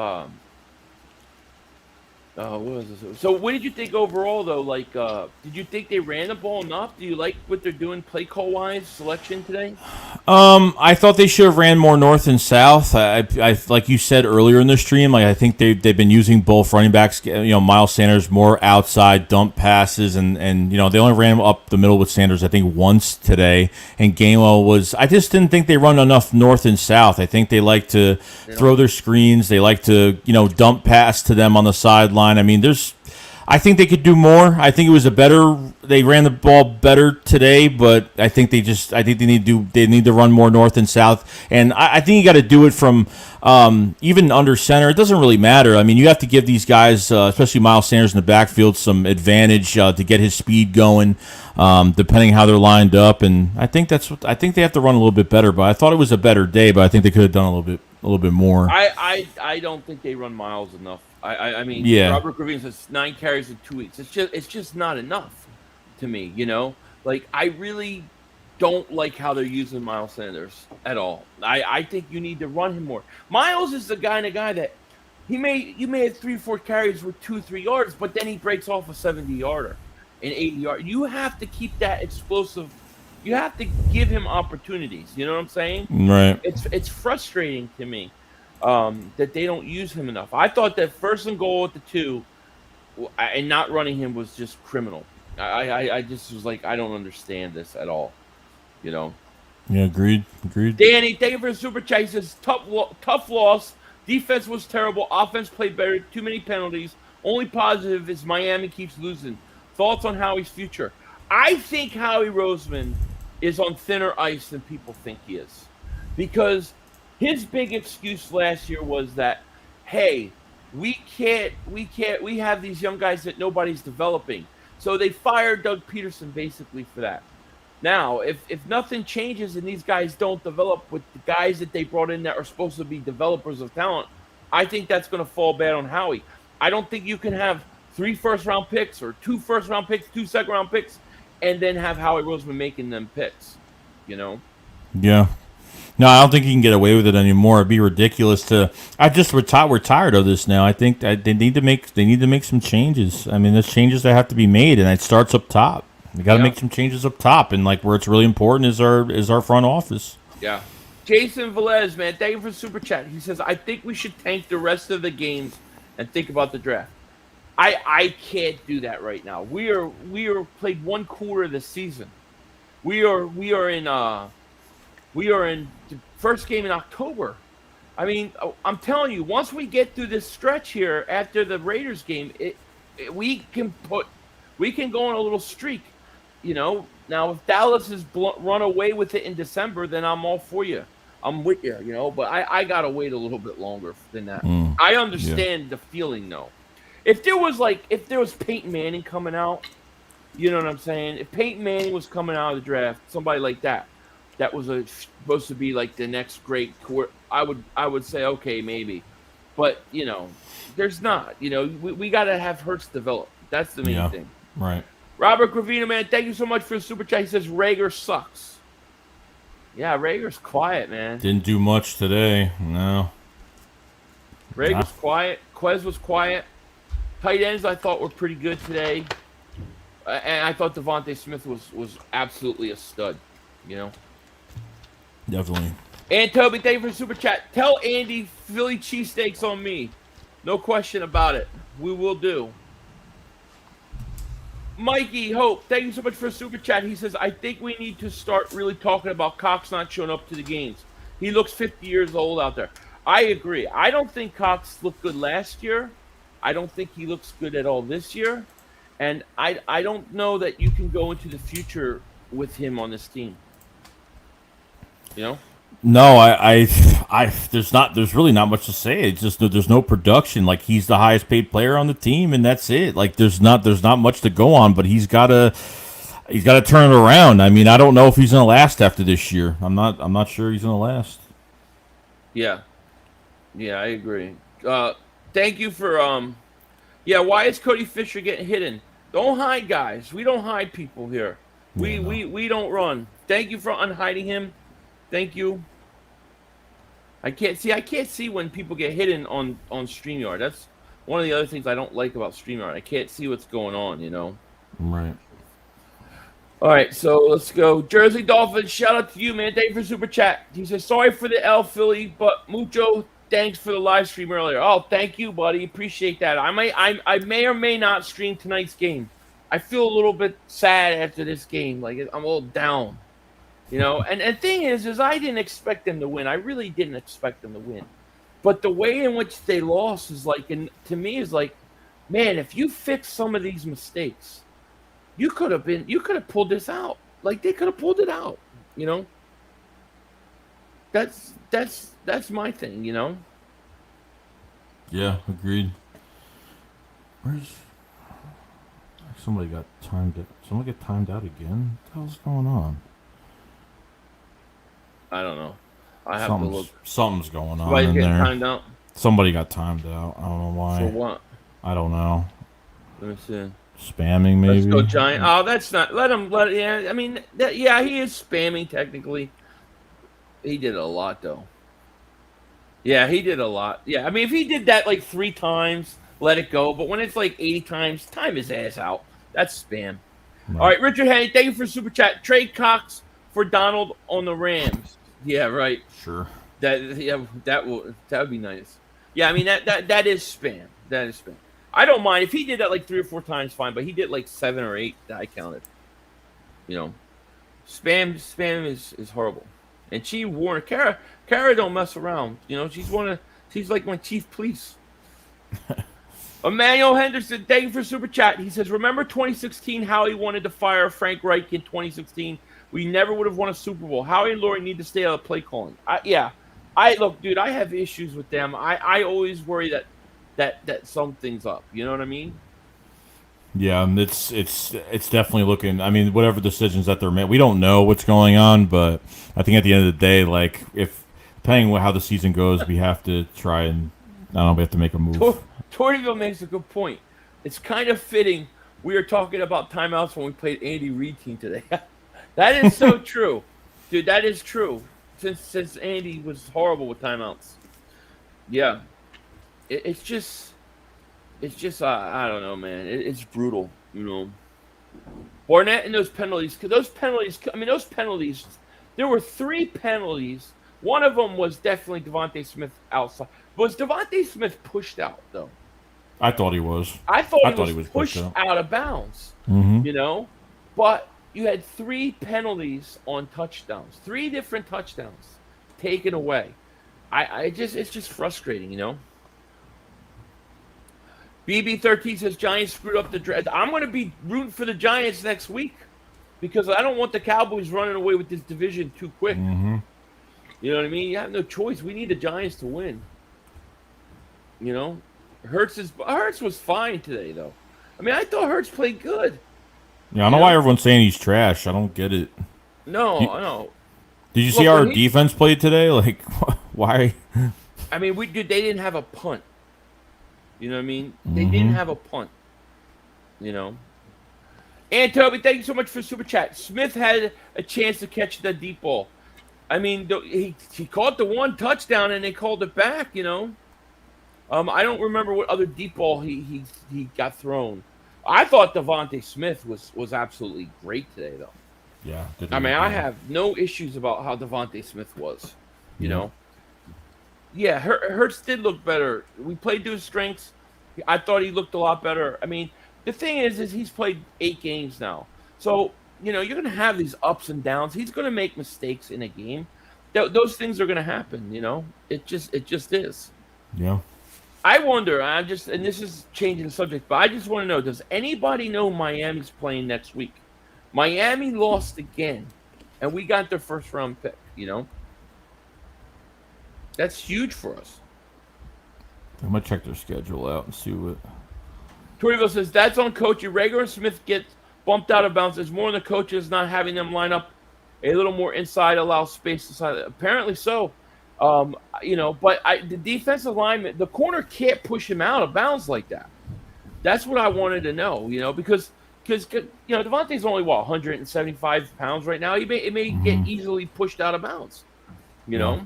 What was this? So, what did you think overall, though? Like, did you think they ran the ball enough? Do you like what they're doing play call wise, selection today? I thought they should have ran more north and south. I like you said earlier in the stream, like I think they've been using both running backs. Miles Sanders more outside dump passes, and they only ran up the middle with Sanders I think once today. And Gainwell was. I just didn't think they run enough north and south. I think they like to throw their screens. They like to dump pass to them on the sideline. I mean, I think they could do more. I think it was they ran the ball better today, but I think they need to run more north and south. And I think you got to do it from even under center. It doesn't really matter. I mean, you have to give these guys, especially Miles Sanders in the backfield, some advantage to get his speed going, depending how they're lined up. And I think they have to run a little bit better. But I thought it was a better day, but I think they could have done a little bit more. I don't think they run Miles enough. I mean, Robert Gravine says 9 carries in 2 weeks. It's just not enough to me, Like, I really don't like how they're using Miles Sanders at all. I think you need to run him more. Miles is the kind of guy that you may have 3 or 4 carries with 2-3 yards, but then he breaks off a 70-yarder, an 80-yard. You have to keep that explosive. You have to give him opportunities. You know what I'm saying? Right. It's frustrating to me. That they don't use him enough. I thought that 1st and goal at the 2 and not running him was just criminal. I just was like, I don't understand this at all. Yeah, agreed. Danny, thank you for the super chat. He says, tough loss. Defense was terrible. Offense played better. Too many penalties. Only positive is Miami keeps losing. Thoughts on Howie's future? I think Howie Roseman is on thinner ice than people think he is. Because his big excuse last year was that, hey, we have these young guys that nobody's developing. So they fired Doug Peterson basically for that. Now, if nothing changes and these guys don't develop with the guys that they brought in that are supposed to be developers of talent, I think that's going to fall bad on Howie. I don't think you can have 3 first-round picks or 2 first-round picks, 2 second-round picks, and then have Howie Roseman making them picks, Yeah. No, I don't think you can get away with it anymore. It'd be ridiculous to. We're tired of this now. I think that they need to make some changes. I mean, there's changes that have to be made, and it starts up top. You got to make some changes up top, and like where it's really important is our front office. Yeah. Jason Velez, man, thank you for the super chat. He says, I think we should tank the rest of the games and think about the draft. I can't do that right now. We are played 1 quarter of the season. We are in the first game in October. I mean, I'm telling you, once we get through this stretch here after the Raiders game, we can go on a little streak. Now, if Dallas has run away with it in December, then I'm all for you. I'm with you, but I got to wait a little bit longer than that. I understand the feeling, though. If there was Peyton Manning coming out, you know what I'm saying? If Peyton Manning was coming out of the draft, somebody like that was supposed to be like the next great court, I would say, okay, maybe. But, there's not. We got to have Hurts develop. That's the main thing. Right. Robert Gravino, man, thank you so much for the super chat. He says Rager sucks. Yeah, Rager's quiet, man. Didn't do much today. No. Rager's quiet. Quez was quiet. Tight ends I thought were pretty good today. And I thought Devontae Smith was absolutely a stud, Definitely. And Toby, thank you for the super chat. Tell Andy Philly cheesesteaks on me. No question about it. We will do. Mikey Hope, thank you so much for the super chat. He says, I think we need to start really talking about Cox not showing up to the games. He looks 50 years old out there. I agree. I don't think Cox looked good last year. I don't think he looks good at all this year. And I don't know that you can go into the future with him on this team. No, there's really not much to say. It's just there's no production. Like, he's the highest paid player on the team, and that's it. Like, there's not much to go on, but he's gotta turn it around. I mean, I don't know if he's gonna last after this year. I'm not sure he's gonna last. Yeah, I agree. Thank you for Yeah, why is Cody Fisher getting hidden? Don't hide, guys. We don't hide people here. We don't run. Thank you for unhiding him. Thank you. I can't see when people get hidden on StreamYard. That's one of the other things I don't like about StreamYard. I can't see what's going on, you know. Right. All right, so let's go. Jersey Dolphins, shout out to you, man. Thank you for super chat. He says, sorry for the L Philly, but mucho thanks for the live stream earlier. Oh, thank you, buddy. Appreciate that. I may or may not stream tonight's game. I feel a little bit sad after this game. Like, I'm a little down. You know, and the thing is I didn't expect them to win. I really didn't expect them to win. But the way in which they lost is like, and to me is like, man, if you fix some of these mistakes, you could have pulled this out. Like, they could have pulled it out, you know? That's my thing, you know? Yeah, agreed. Where's somebody got timed out? Somebody get timed out again? What the hell's going on? I don't know. I have to look. Something's going on Somebody's in getting there. timed out. Somebody got timed out. I don't know why. For what? I don't know. Let me see. Spamming, maybe. Let's go Giant. Oh, that's not. Yeah, I mean, yeah, he is spamming technically. He did a lot though. Yeah, he did a lot. Yeah, I mean, if he did that like 3 times, let it go. But when it's like 80 times, time his ass out. That's spam. Right. All right, Richard Henny, thank you for super chat. Trade Cox for Donald on the Rams. Yeah, right. Sure. That would be nice. Yeah, I mean that is spam. That is spam. I don't mind if he did that like 3 or 4 times, fine. But he did like 7 or 8 that I counted. You know, spam is horrible. And she warned Kara don't mess around. You know, she's like my chief police. Emmanuel Henderson, thank you for super chat. He says, remember 2016, Howie wanted to fire Frank Reich in 2016. We never would have won a Super Bowl. Howie and Laurie need to stay out of play calling. Look, dude, I have issues with them. I always worry that something's up. You know what I mean? Yeah, it's definitely looking. I mean, whatever decisions that they're made, we don't know what's going on. But I think at the end of the day, like if depending on how the season goes, we have to try and we have to make a move. Torreyville makes a good point. It's kind of fitting. We were talking about timeouts when we played Andy Reid team today. That is so true, dude. That is true. Since Andy was horrible with timeouts. Yeah, it's just I don't know, man. It's brutal, you know. Barnett and those penalties. Those penalties. There were 3 penalties. One of them was definitely Devontae Smith outside. Was Devontae Smith pushed out though? I thought he was. I thought he was pushed out of bounds. Mm-hmm. You know, but you had 3 penalties on touchdowns. 3 different touchdowns taken away. It's just frustrating, you know. BB13 says Giants screwed up the draft. I'm going to be rooting for the Giants next week because I don't want the Cowboys running away with this division too quick. Mm-hmm. You know what I mean? You have no choice. We need the Giants to win. You know, Hurts was fine today, though. I mean, I thought Hurts played good. Yeah, I don't know why everyone's saying he's trash. I don't get it. No. Did you see how our defense played today? Like, why? I mean, they didn't have a punt. You know what I mean? They didn't have a punt. You know? And Toby, thank you so much for super chat. Smith had a chance to catch the deep ball. I mean, he caught the 1 touchdown and they called it back, you know? I don't remember what other deep ball he got thrown. I thought Devontae Smith was absolutely great today, though. Yeah. I mean, I have no issues about how Devontae Smith was, you know? Yeah, Hurts did look better. We played to his strengths. I thought he looked a lot better. I mean, the thing is he's played 8 games now. So, you know, you're going to have these ups and downs. He's going to make mistakes in a game. Those things are going to happen, you know? It just is. Yeah. I wonder, and this is changing the subject, but I just want to know, does anybody know Miami's playing next week? Miami lost again, and we got their first-round pick, you know? That's huge for us. I'm going to check their schedule out and see what... Torreyville says, that's on coach. Rager and Smith get bumped out of bounds. It's more than the coaches not having them line up a little more inside, allow space inside. Apparently so. But the defensive lineman, the corner can't push him out of bounds like that. That's what I wanted to know, because Devontae's only 175 pounds right now. It may get easily pushed out of bounds, you know.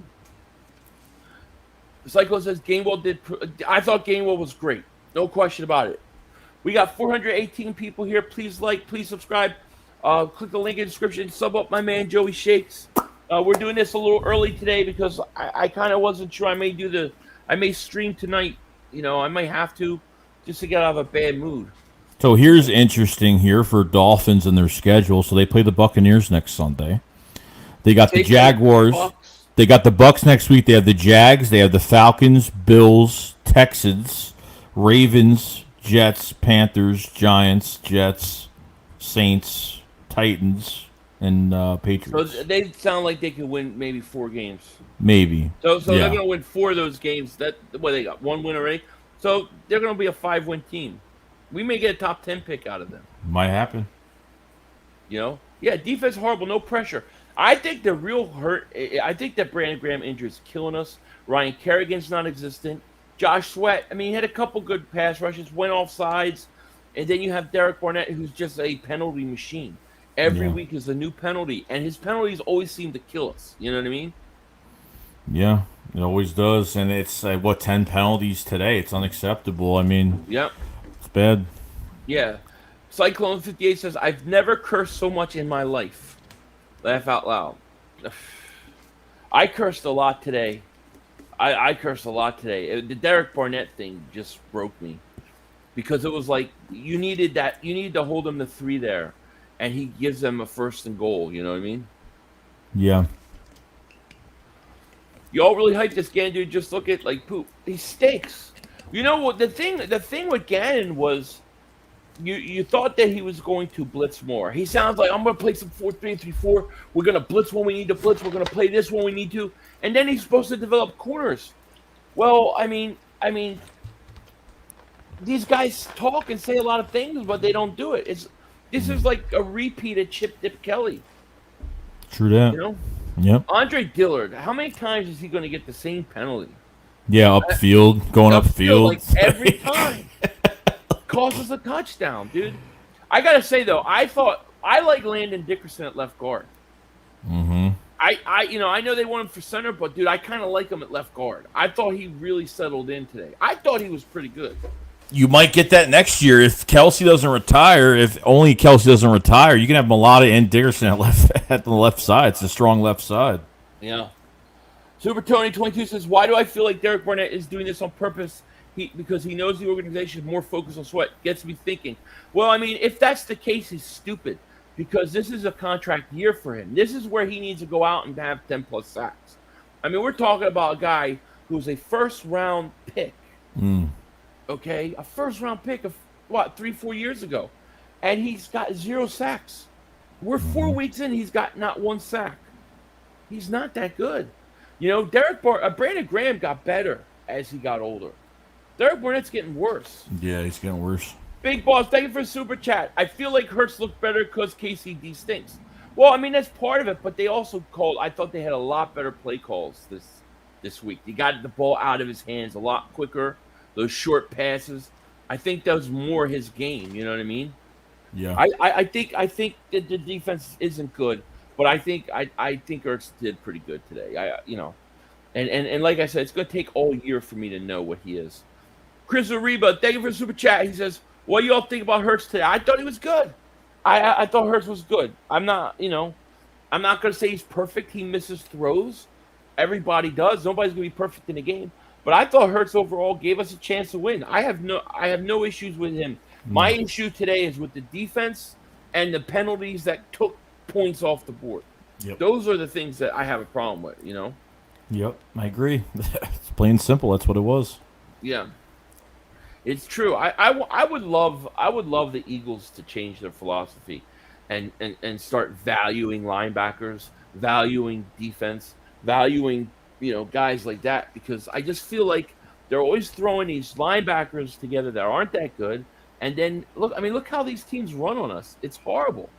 Cyclo says Gainwell I thought Gainwell was great, no question about it. We got 418 people here. Please please subscribe. Click the link in the description. Sub up my man Joey Shakes. We're doing this a little early today because I kind of wasn't sure. I may stream tonight. I might have to, just to get out of a bad mood. So here's interesting here for Dolphins and their schedule. So they play the Buccaneers next Sunday. They got the Jaguars. They got the Bucs next week. They have the Jags. They have the Falcons, Bills, Texans, Ravens, Jets, Panthers, Giants, Jets, Saints, Titans, and Patriots. So they sound like they could win maybe 4 games. Maybe. So they're going to win 4 of those games. They got 1 win already. So they're going to be a 5-win team. We may get a top 10 pick out of them. Might happen. Yeah, defense horrible, no pressure. I think the real hurt. I think that Brandon Graham injury is killing us. Ryan Kerrigan's non-existent. Josh Sweat, he had a couple good pass rushes, went off sides, and then you have Derek Barnett, who's just a penalty machine. Every week is a new penalty, and his penalties always seem to kill us. You know what I mean? Yeah, it always does, and it's 10 penalties today. It's unacceptable. Yep, it's bad. Yeah. Cyclone 58 says, "I've never cursed so much in my life." Laugh out loud. I cursed a lot today. I cursed a lot today. The Derek Barnett thing just broke me, because it was like you needed to hold them to 3 there, and he gives them a 1st and goal. You know what I mean? Yeah. You all really hyped this Gannon dude. Just look at poop. He stinks. You know what the thing with Gannon was? You thought that he was going to blitz more. He sounds like, I'm going to play some 4-3-3-4. We're going to blitz when we need to blitz. We're going to play this when we need to. And then he's supposed to develop corners. Well, these guys talk and say a lot of things, but they don't do it. This is like a repeat of Chip Dip Kelly. True that. Yep. Andre Dillard, how many times is he going to get the same penalty? Yeah, upfield, going upfield. Every time. Causes a touchdown, dude. I gotta say though, I like Landon Dickerson at left guard. I know they want him for center, but dude, I kind of like him at left guard. I thought he really settled in today. I thought he was pretty good. You might get that next year if Kelsey doesn't retire. If only Kelsey doesn't retire, you can have Mulata and Dickerson at the left side. It's a strong left side. Yeah. Super Tony 22 says, "Why do I feel like Derek Barnett is doing this on purpose? Because he knows the organization is more focused on Sweat." Gets me thinking. Well, if that's the case, he's stupid, because this is a contract year for him. This is where he needs to go out and have 10-plus sacks. We're talking about a guy who's a first-round pick. Okay? A first-round pick of, 3-4 years ago. And he's got 0 sacks. We're 4 weeks in, he's got not 1 sack. He's not that good. Brandon Graham got better as he got older. Derek Barnett's getting worse. Yeah, he's getting worse. Big Boss, thank you for the super chat. I feel like Hurts looked better because KCD stinks. Well, that's part of it, but they also I thought they had a lot better play calls this week. They got the ball out of his hands a lot quicker. Those short passes. I think that was more his game. You know what I mean? Yeah. I think that the defense isn't good, but I think Hurts did pretty good today. And like I said, it's going to take all year for me to know what he is. Chris Ariba, thank you for the super chat. He says, "What do y'all think about Hurts today?" I thought he was good. I thought Hurts was good. I'm not going to say he's perfect. He misses throws. Everybody does. Nobody's going to be perfect in a game. But I thought Hurts overall gave us a chance to win. I have no issues with him. My issue today is with the defense and the penalties that took points off the board. Yep. Those are the things that I have a problem with, Yep, I agree. It's plain and simple. That's what it was. Yeah. It's true. I would love the Eagles to change their philosophy and start valuing linebackers, valuing defense, valuing guys like that, because I just feel like they're always throwing these linebackers together that aren't that good, and then look how these teams run on us. It's horrible.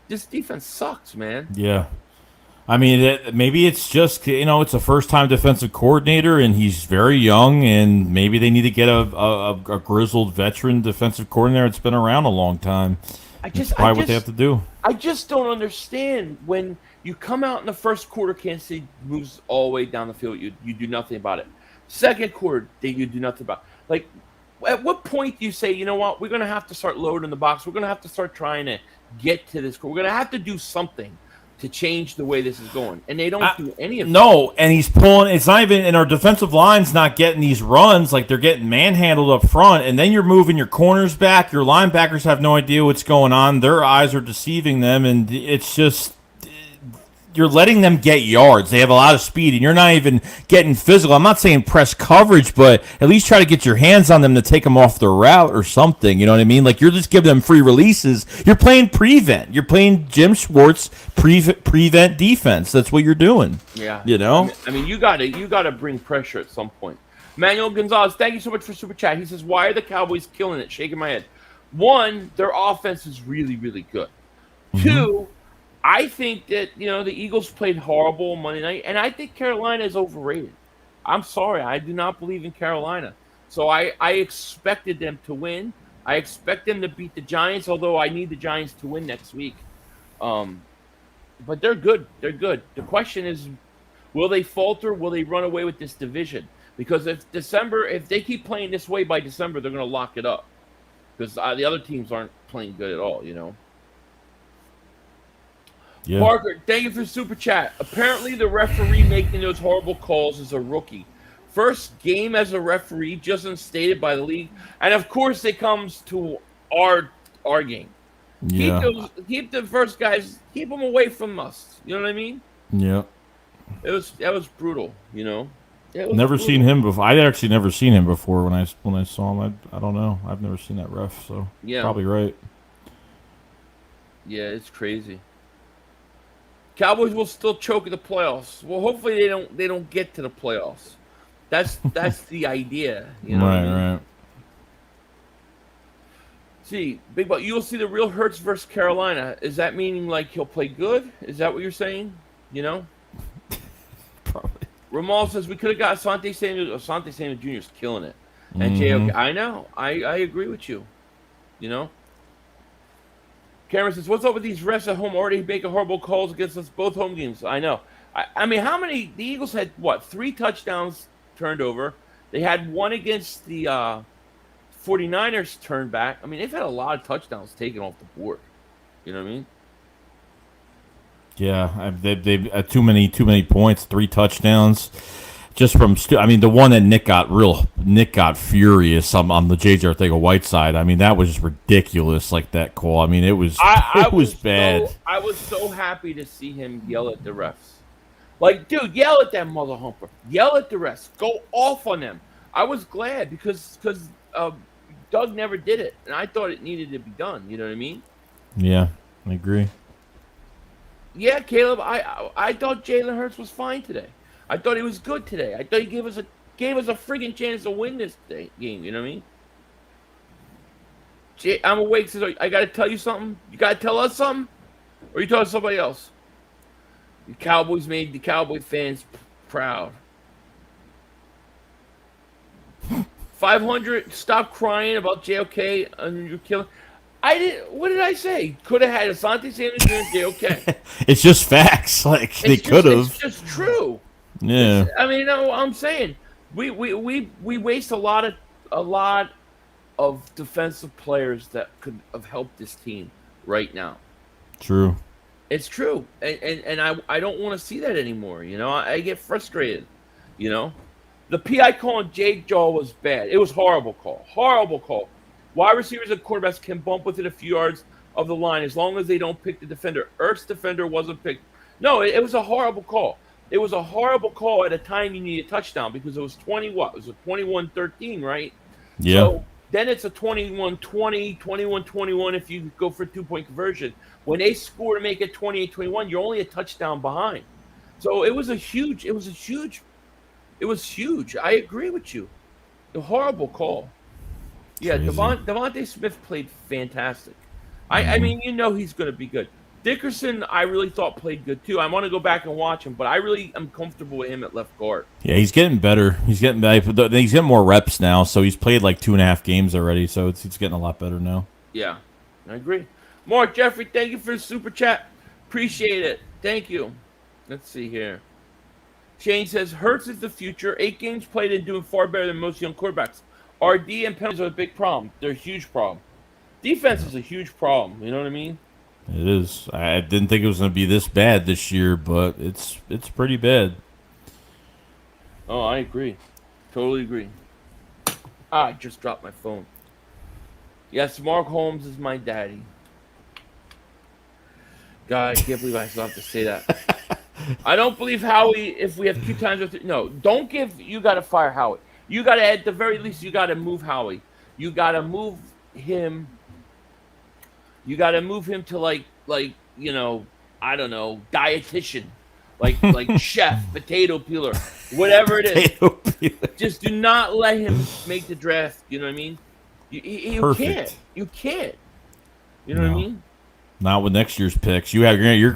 This defense sucks, man. Yeah. I mean, maybe it's just, it's a first-time defensive coordinator, and he's very young, and maybe they need to get a grizzled veteran defensive coordinator that's been around a long time. That's probably what they have to do. I just don't understand when you come out in the first quarter, Kansas City moves all the way down the field. You do nothing about it. Second quarter, you do nothing about it. Like, at what point do you say, you know what, we're going to have to start loading the box. We're going to have to start trying to get to this. We're going to have to do something to change the way this is going. And they don't do any of it. No, and he's pulling. It's not even, and our defensive line's not getting these runs. Like, they're getting manhandled up front, and then you're moving your corners back. Your linebackers have no idea what's going on. Their eyes are deceiving them, and it's just, you're letting them get yards. They have a lot of speed, and you're not even getting physical. I'm not saying press coverage, but at least try to get your hands on them to take them off their route or something. You know what I mean? Like, you're just giving them free releases. You're playing prevent. You're playing Jim Schwartz prevent defense. That's what you're doing. Yeah. You know? I mean, you gotta bring pressure at some point. Manuel Gonzalez, thank you so much for Super Chat. He says, why are the Cowboys killing it? Shaking my head. One, their offense is really, really good. Mm-hmm. Two, I think that, the Eagles played horrible Monday night, and I think Carolina is overrated. I'm sorry. I do not believe in Carolina. So I expected them to win. I expect them to beat the Giants, although I need the Giants to win next week. But they're good. They're good. The question is, will they falter? Will they run away with this division? Because if they keep playing this way by December, they're going to lock it up. Because the other teams aren't playing good at all, Yeah. Parker, thank you for Super Chat. Apparently, the referee making those horrible calls is a rookie. First game as a referee, just instated by the league. And, of course, it comes to our game. Yeah. Keep the first guys, keep them away from us. You know what I mean? Yeah. That was brutal, Never seen him before. I'd actually never seen him before when I saw him. I don't know. I've never seen that ref, so yeah. Probably right. Yeah, it's crazy. Cowboys will still choke at the playoffs. Well, hopefully they don't get to the playoffs. That's the idea. Right. See, Big Buck, you'll see the real Hurts versus Carolina. Is that meaning like he'll play good? Is that what you're saying? Probably. Ramal says we could have got Asante Samuel. Asante Samuel Jr. is killing it. And JOK, I know. I agree with you. Cameron says, what's up with these refs at home already making horrible calls against us both home games? I know. I mean, the Eagles had, 3 touchdowns turned over. They had one against the 49ers turned back. I mean, they've had a lot of touchdowns taken off the board. You know what I mean? Yeah, they've too many points, 3 touchdowns. Just from, the one that Nick got furious on the J.J. Arcega-Whiteside. I mean, that was just ridiculous, like that call. I mean, it was bad. I was so happy to see him yell at the refs. Like, dude, yell at that mother humper. Yell at the refs. Go off on them. I was glad because Doug never did it, and I thought it needed to be done. You know what I mean? Yeah, I agree. Yeah, Caleb, I thought Jalen Hurts was fine today. I thought he was good today. I thought he gave us a friggin' chance to win this game. You know what I mean? I'm awake. Says, I got to tell you something. You got to tell us something, or you telling somebody else? The Cowboys made the Cowboy fans proud. 500. Stop crying about JOK and you're killing. What did I say? Could have had Asante Samuel and JOK. It's just facts. Like they could have. It's just true. Yeah. I'm saying we waste a lot of defensive players that could have helped this team right now. True. It's true, and I don't want to see that anymore. I get frustrated. The PI call on Jake Jaw was bad. It was horrible call. Horrible call. Wide receivers and quarterbacks can bump within a few yards of the line as long as they don't pick the defender. Ertz's defender wasn't picked. No, it was a horrible call. It was a horrible call at a time you need a touchdown because it was 20 what? It was a 21-13, right? Yeah. So then it's a 21-20, 21-21 if you go for a 2-point conversion. When they score to make it 28-21, you're only a touchdown behind. So it was huge. I agree with you. A horrible call. Yeah, Devontae Smith played fantastic. I mean, he's going to be good. Dickerson, I really thought played good too. I want to go back and watch him, but I really am comfortable with him at left guard. Yeah, he's getting better. He's getting more reps now. So he's played like 2.5 games already. So it's getting a lot better now. Yeah, I agree. Mark Jeffrey, thank you for the super chat. Appreciate it. Thank you. Let's see here. Shane says Hurts is the future. 8 games played and doing far better than most young quarterbacks. RD and penalties are a big problem. They're a huge problem. Defense is a huge problem. You know what I mean? It is. I didn't think it was going to be this bad this year, but it's pretty bad. Oh, I agree. Totally agree. I just dropped my phone. Yes, Mark Holmes is my daddy. God, I can't believe I still have to say that. I don't believe Howie if we have 2 times or 3. No, don't give. You got to fire Howie. You got to, at the very least, you got to move Howie. You got to move him. You got to move him to like you know, I don't know, dietitian, like chef, potato peeler, whatever it is. Just do not let him make the draft. You know what I mean? You can't. You can't. You know what I mean? Not with next year's picks. You're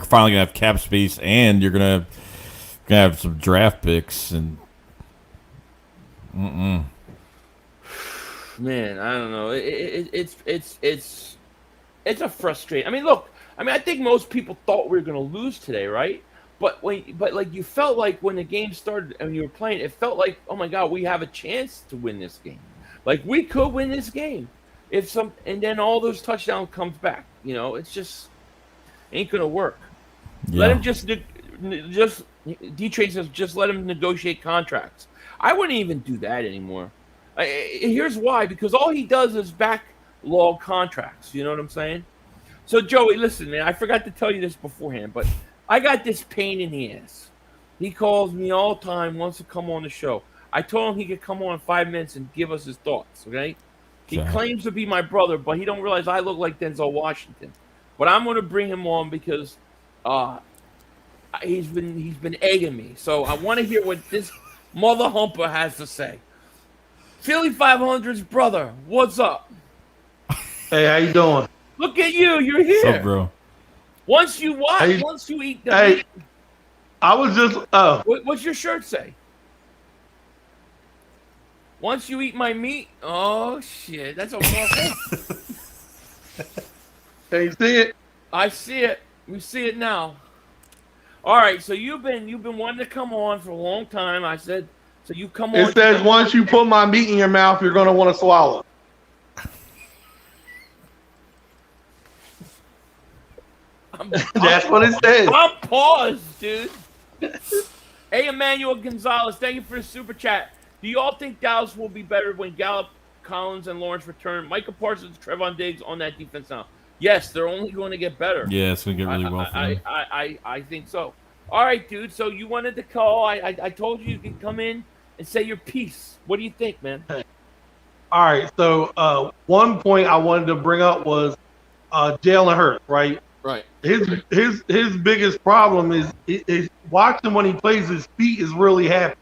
finally gonna have cap space, and you're gonna have some draft picks and. Man, I don't know. It's a frustrating. I mean, look. I mean, I think most people thought we were going to lose today, right? But like you felt like when the game started and you were playing, it felt like, oh my God, we have a chance to win this game. Like we could win this game and then all those touchdowns comes back. You know, it's just ain't going to work. Yeah. Let him just D-Train says just let him negotiate contracts. I wouldn't even do that anymore. Here's why: because all he does is backlog contracts. You know what I'm saying? So, Joey, listen, man, I forgot to tell you this beforehand, but I got this pain in the ass. He calls me all the time, wants to come on the show. I told him he could come on in 5 minutes and give us his thoughts, okay? He claims to be my brother, but he don't realize I look like Denzel Washington. But I'm going to bring him on because he's been egging me. So I want to hear what this mother humper has to say. Philly 500's brother, what's up? Hey, how you doing? Look at you, you're here. What's up, bro? Once you watch, hey, once you eat the meat. I was just What's your shirt say? Once you eat my meat, oh shit, that's a wrong. Can you see it? I see it. We see it now. All right, so you've been wanting to come on for a long time. I said, so you come on. It says once you put my meat in your mouth, you're gonna want to swallow. That's what it says. I'm paused, dude. Hey, Emmanuel Gonzalez, thank you for the super chat. Do you all think Dallas will be better when Gallup, Collins, and Lawrence return? Micah Parsons, Trevon Diggs on that defense now. Yes, they're only going to get better. Yeah, it's going to get really well for them. I think so. All right, dude. So you wanted to call. I told you could come in and say your piece. What do you think, man? All right. So one point I wanted to bring up was Jalen Hurts, right? Right. His biggest problem is watching when he plays. His feet is really happy.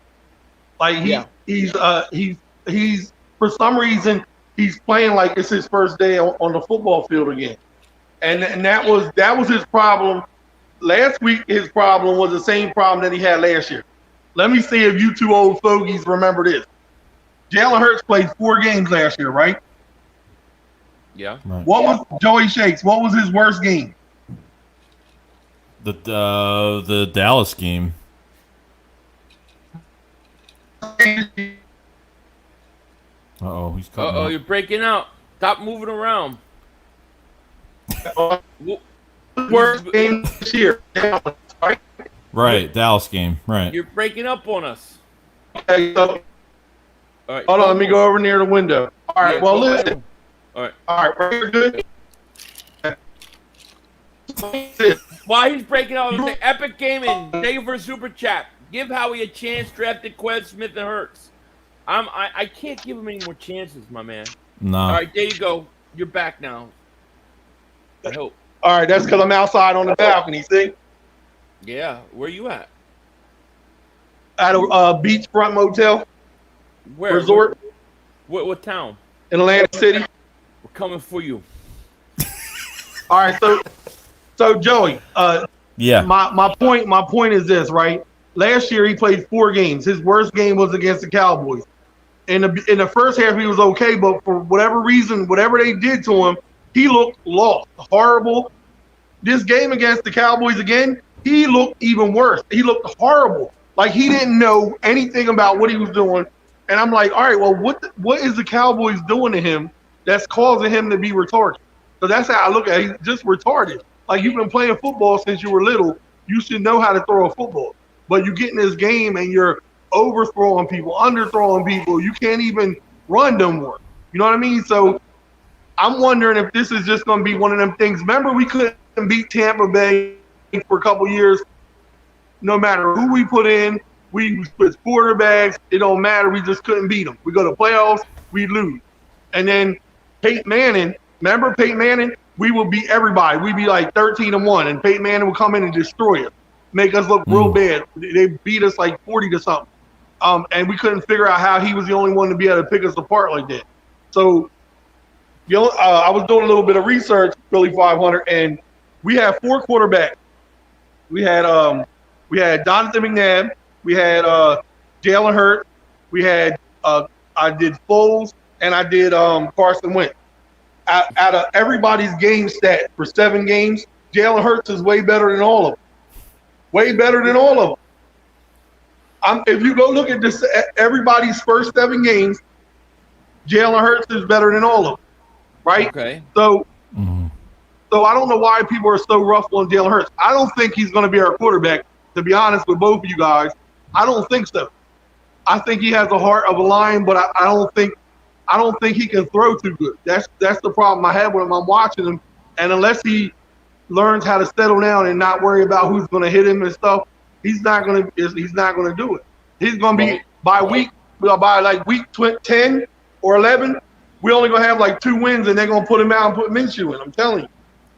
Like he's for some reason he's playing like it's his first day on the football field again, and that was his problem. Last week his problem was the same problem that he had last year. Let me see if you two old fogies remember this. Jalen Hurts played 4 games last year, right? Yeah. Right. What was JoeyShakes? What was his worst game? The Dallas game. Uh-oh, he's cutting out. You're breaking out. Stop moving around. Worst game this year. Right? Right, Dallas game. Right. You're breaking up on us. Okay, so, All right, hold on, let me go over near the window. All right, well, listen. All right. All right, we're good. While he's breaking out, Epic Gaming, thank you for super chat. Give Howie a chance. Drafted Quez Smith and Hurts. I can't give him any more chances, my man. No. All right, there you go. You're back now. I hope. All right, that's because I'm outside on the balcony. See? Yeah. Where you at? At a beachfront motel. Where? Resort. What town? In Atlantic City. We're coming for you. All right, so So Joey, Yeah. my point is this, right? Last year he played 4 games. His worst game was against the Cowboys. In the first half he was okay, but for whatever reason, whatever they did to him, he looked lost, horrible. This game against the Cowboys again, he looked even worse. He looked horrible. Like he didn't know anything about what he was doing. And I'm like, all right, well, what is the Cowboys doing to him that's causing him to be retarded? So that's how I look at it. He's just retarded. Like you've been playing football since you were little. You should know how to throw a football. But you get in this game and you're overthrowing people, underthrowing people. You can't even run no more. You know what I mean? So I'm wondering if this is just going to be one of them things. Remember, we couldn't beat Tampa Bay for a couple years. No matter who we put in, we switch quarterbacks. It don't matter. We just couldn't beat them. We go to playoffs, we lose. And then Peyton Manning, remember Peyton Manning? We would beat everybody. We'd be like 13-1, and Peyton Manning would come in and destroy us, make us look real bad. They beat us like 40 to something. And we couldn't figure out how he was the only one to be able to pick us apart like that. So, I was doing a little bit of research, Philly 500, and we had 4 quarterbacks. We had Donovan McNabb, we had Jalen Hurts, we had I did Foles, and I did Carson Wentz. Out of everybody's game stat for 7 games, Jalen Hurts is way better than all of them. Way better than all of them. If you go look at this, everybody's first 7 games, Jalen Hurts is better than all of them, right? Okay. So I don't know why people are so rough on Jalen Hurts. I don't think he's going to be our quarterback. To be honest with both of you guys, I don't think so. I think he has the heart of a lion, but I don't think he can throw too good. That's the problem I have with him. I'm watching him, and unless he learns how to settle down and not worry about who's going to hit him and stuff, he's not going to do it. He's going to be by week 10 or 11, we're only going to have like 2 wins, and they're going to put him out and put Minshew in. I'm telling you,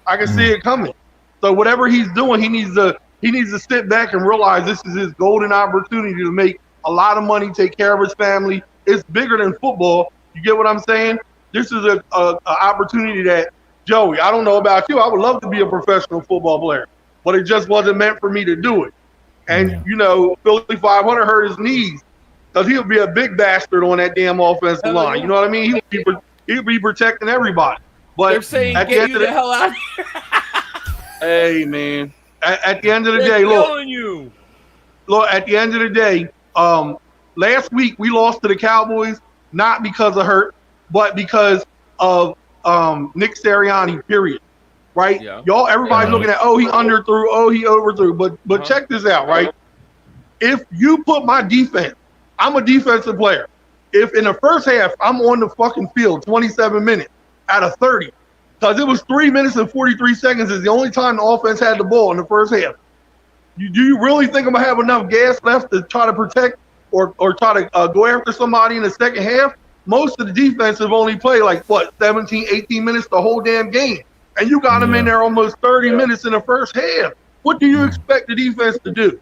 I can see it coming. So whatever he's doing, he needs to sit back and realize this is his golden opportunity to make a lot of money, take care of his family. It's bigger than football. You get what I'm saying? This is a opportunity that, Joey, I don't know about you. I would love to be a professional football player, but it just wasn't meant for me to do it. And, Philly 500 hurt his knees because he'll be a big bastard on that damn offensive line. You know what I mean? He'll be protecting everybody. But they're saying, get you the hell out of here. Hey, man. At the end of the They're day, look, at the end of the day, last week we lost to the Cowboys, not because of Hurt, but because of Nick Sirianni, period. Right? Yeah. Y'all, everybody's looking at, he underthrew, he overthrew. But check this out, right? If you put my defense, I'm a defensive player. If in the first half I'm on the fucking field 27 minutes out of 30, because it was 3 minutes and 43 seconds is the only time the offense had the ball in the first half. Do you really think I'm going to have enough gas left to try to protect or try to go after somebody in the second half? Most of the defense have only played 17, 18 minutes the whole damn game. And you got them in there almost 30 minutes in the first half. What do you expect the defense to do?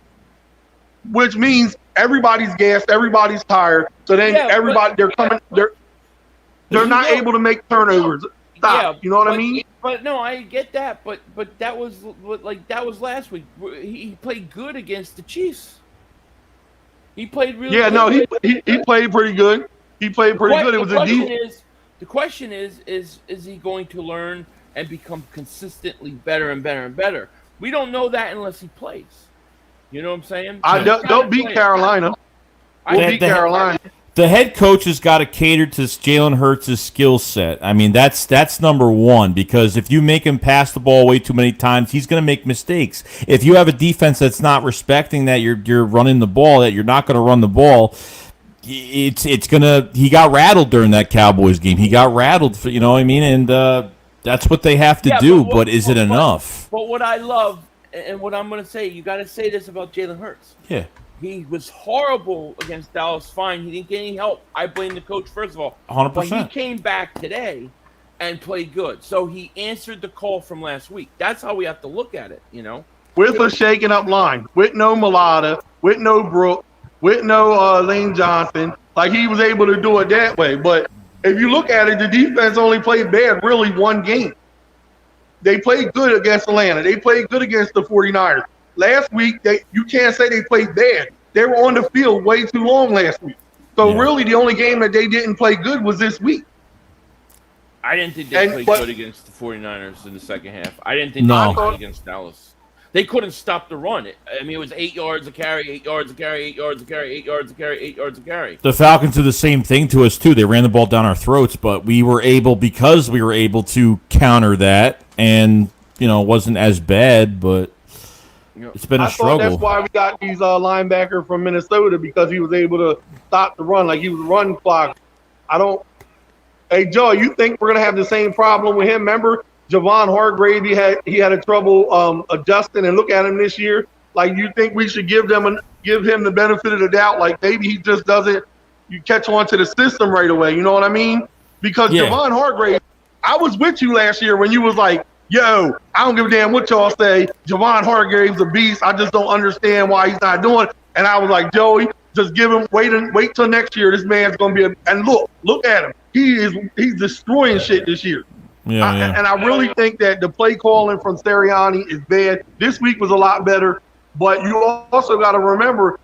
Which means everybody's gassed, everybody's tired. So then they're not able to make turnovers. Stop. You know what I mean? But no, I get that. But that was last week. He played good against the Chiefs. He played really good. No, he played pretty good. He played pretty good. It was a defense. The question is he going to learn and become consistently better and better and better? We don't know that unless he plays. You know what I'm saying? Don't beat Carolina. We'll beat Carolina. The head coach has got to cater to Jalen Hurts' skill set. I mean, that's number one, because if you make him pass the ball way too many times, he's going to make mistakes. If you have a defense that's not respecting that you're running the ball, that you're not going to run the ball, it's gonna. He got rattled during that Cowboys game. He got rattled, you know what I mean? And that's what they have to do. But is it enough? But what I love, and what I'm going to say, you got to say this about Jalen Hurts. Yeah. He was horrible against Dallas. Fine, he didn't get any help. I blame the coach, first of all. 100%. But he came back today and played good. So he answered the call from last week. That's how we have to look at it, you know? With a shaken up line. With no Mulata. With no Brooke. With no Lane Johnson. Like, he was able to do it that way. But if you look at it, the defense only played bad really one game. They played good against Atlanta. They played good against the 49ers. Last week, you can't say they played bad. They were on the field way too long last week. So really, the only game that they didn't play good was this week. I didn't think they played good against the 49ers in the second half. I didn't think they played against Dallas. They couldn't stop the run. I mean, it was 8 yards a carry, 8 yards a carry, 8 yards a carry, 8 yards a carry, 8 yards a carry. The Falcons do the same thing to us, too. They ran the ball down our throats, but we were able to counter that, and, it wasn't as bad, but it's been a struggle. That's why we got these linebacker from Minnesota, because he was able to stop the run. Like, he was run clock. Hey, Joe, you think we're going to have the same problem with him? Remember? Javon Hargrave, he had a trouble adjusting, and look at him this year. Like, you think we should give him the benefit of the doubt? Like, maybe he just doesn't. You catch on to the system right away. You know what I mean? Because Javon Hargrave, I was with you last year when you was like, "Yo, I don't give a damn what y'all say. Javon Hargrave's a beast. I just don't understand why he's not doing it." And I was like, "Joey, just give him wait till next year. This man's gonna be and look at him. He's destroying shit this year." And I really think that the play calling from Sirianni is bad. This week was a lot better, but you also got to remember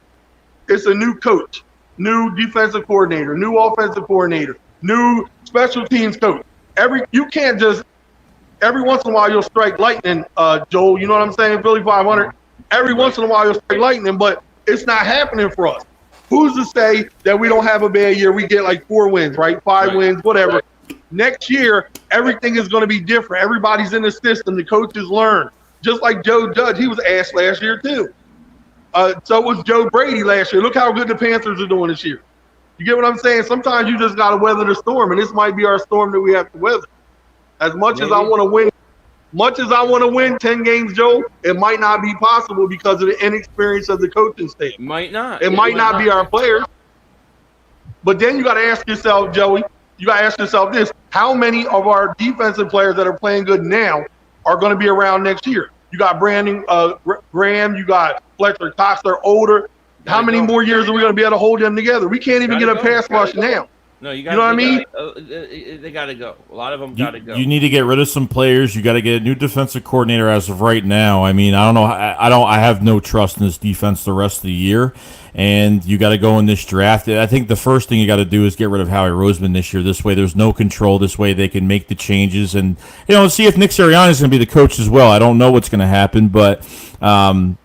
it's a new coach, new defensive coordinator, new offensive coordinator, new special teams coach. You can't just every once in a while you'll strike lightning, Joel. You know what I'm saying? Philly 500. Every once in a while you'll strike lightning, but it's not happening for us. Who's to say that we don't have a bad year? We get like 4 wins, right? 5 wins, whatever. Right. Next year, everything is going to be different. Everybody's in the system. The coaches learn. Just like Joe Judge, he was asked last year too. So was Joe Brady last year. Look how good the Panthers are doing this year. You get what I'm saying? Sometimes you just got to weather the storm, and this might be our storm that we have to weather. As much as I want to win 10 games, Joe, it might not be possible because of the inexperience of the coaching staff. It might not be our players. But then you got to ask yourself, Joey, this: how many of our defensive players that are playing good now are going to be around next year? You got Brandon Graham, you got Fletcher Cox, they're older. How many more years are we going to be able to hold them together? We can't even get a pass rush now. No, you know what I mean? They got to go. A lot of them got to go. You need to get rid of some players. You got to get a new defensive coordinator as of right now. I mean, I don't know. I have no trust in this defense the rest of the year. And you got to go in this draft. I think the first thing you got to do is get rid of Howie Roseman this year. This way, there's no control. This way, they can make the changes and see if Nick Sirianni is going to be the coach as well. I don't know what's going to happen, but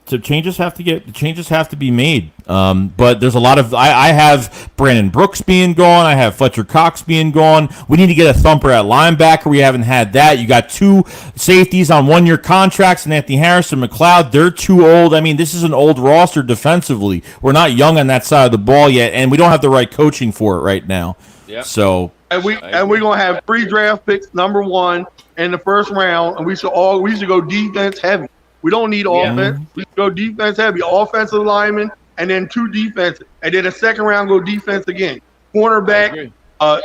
so changes have to be made. But there's a lot of I have Brandon Brooks being gone. I have Fletcher Cox being gone. We need to get a thumper at linebacker. We haven't had that. You got 2 safeties on 1-year contracts, and Anthony Harrison, McLeod. They're too old. I mean, this is an old roster defensively. We're not young on that side of the ball yet, and we don't have the right coaching for it right now. Yeah. So we're gonna have 3 draft picks, number 1 in the first round, and we should go defense heavy. We don't need offense. We should go defense heavy, offensive linemen, and then 2 defensive, and then the second round go defense again. Cornerback,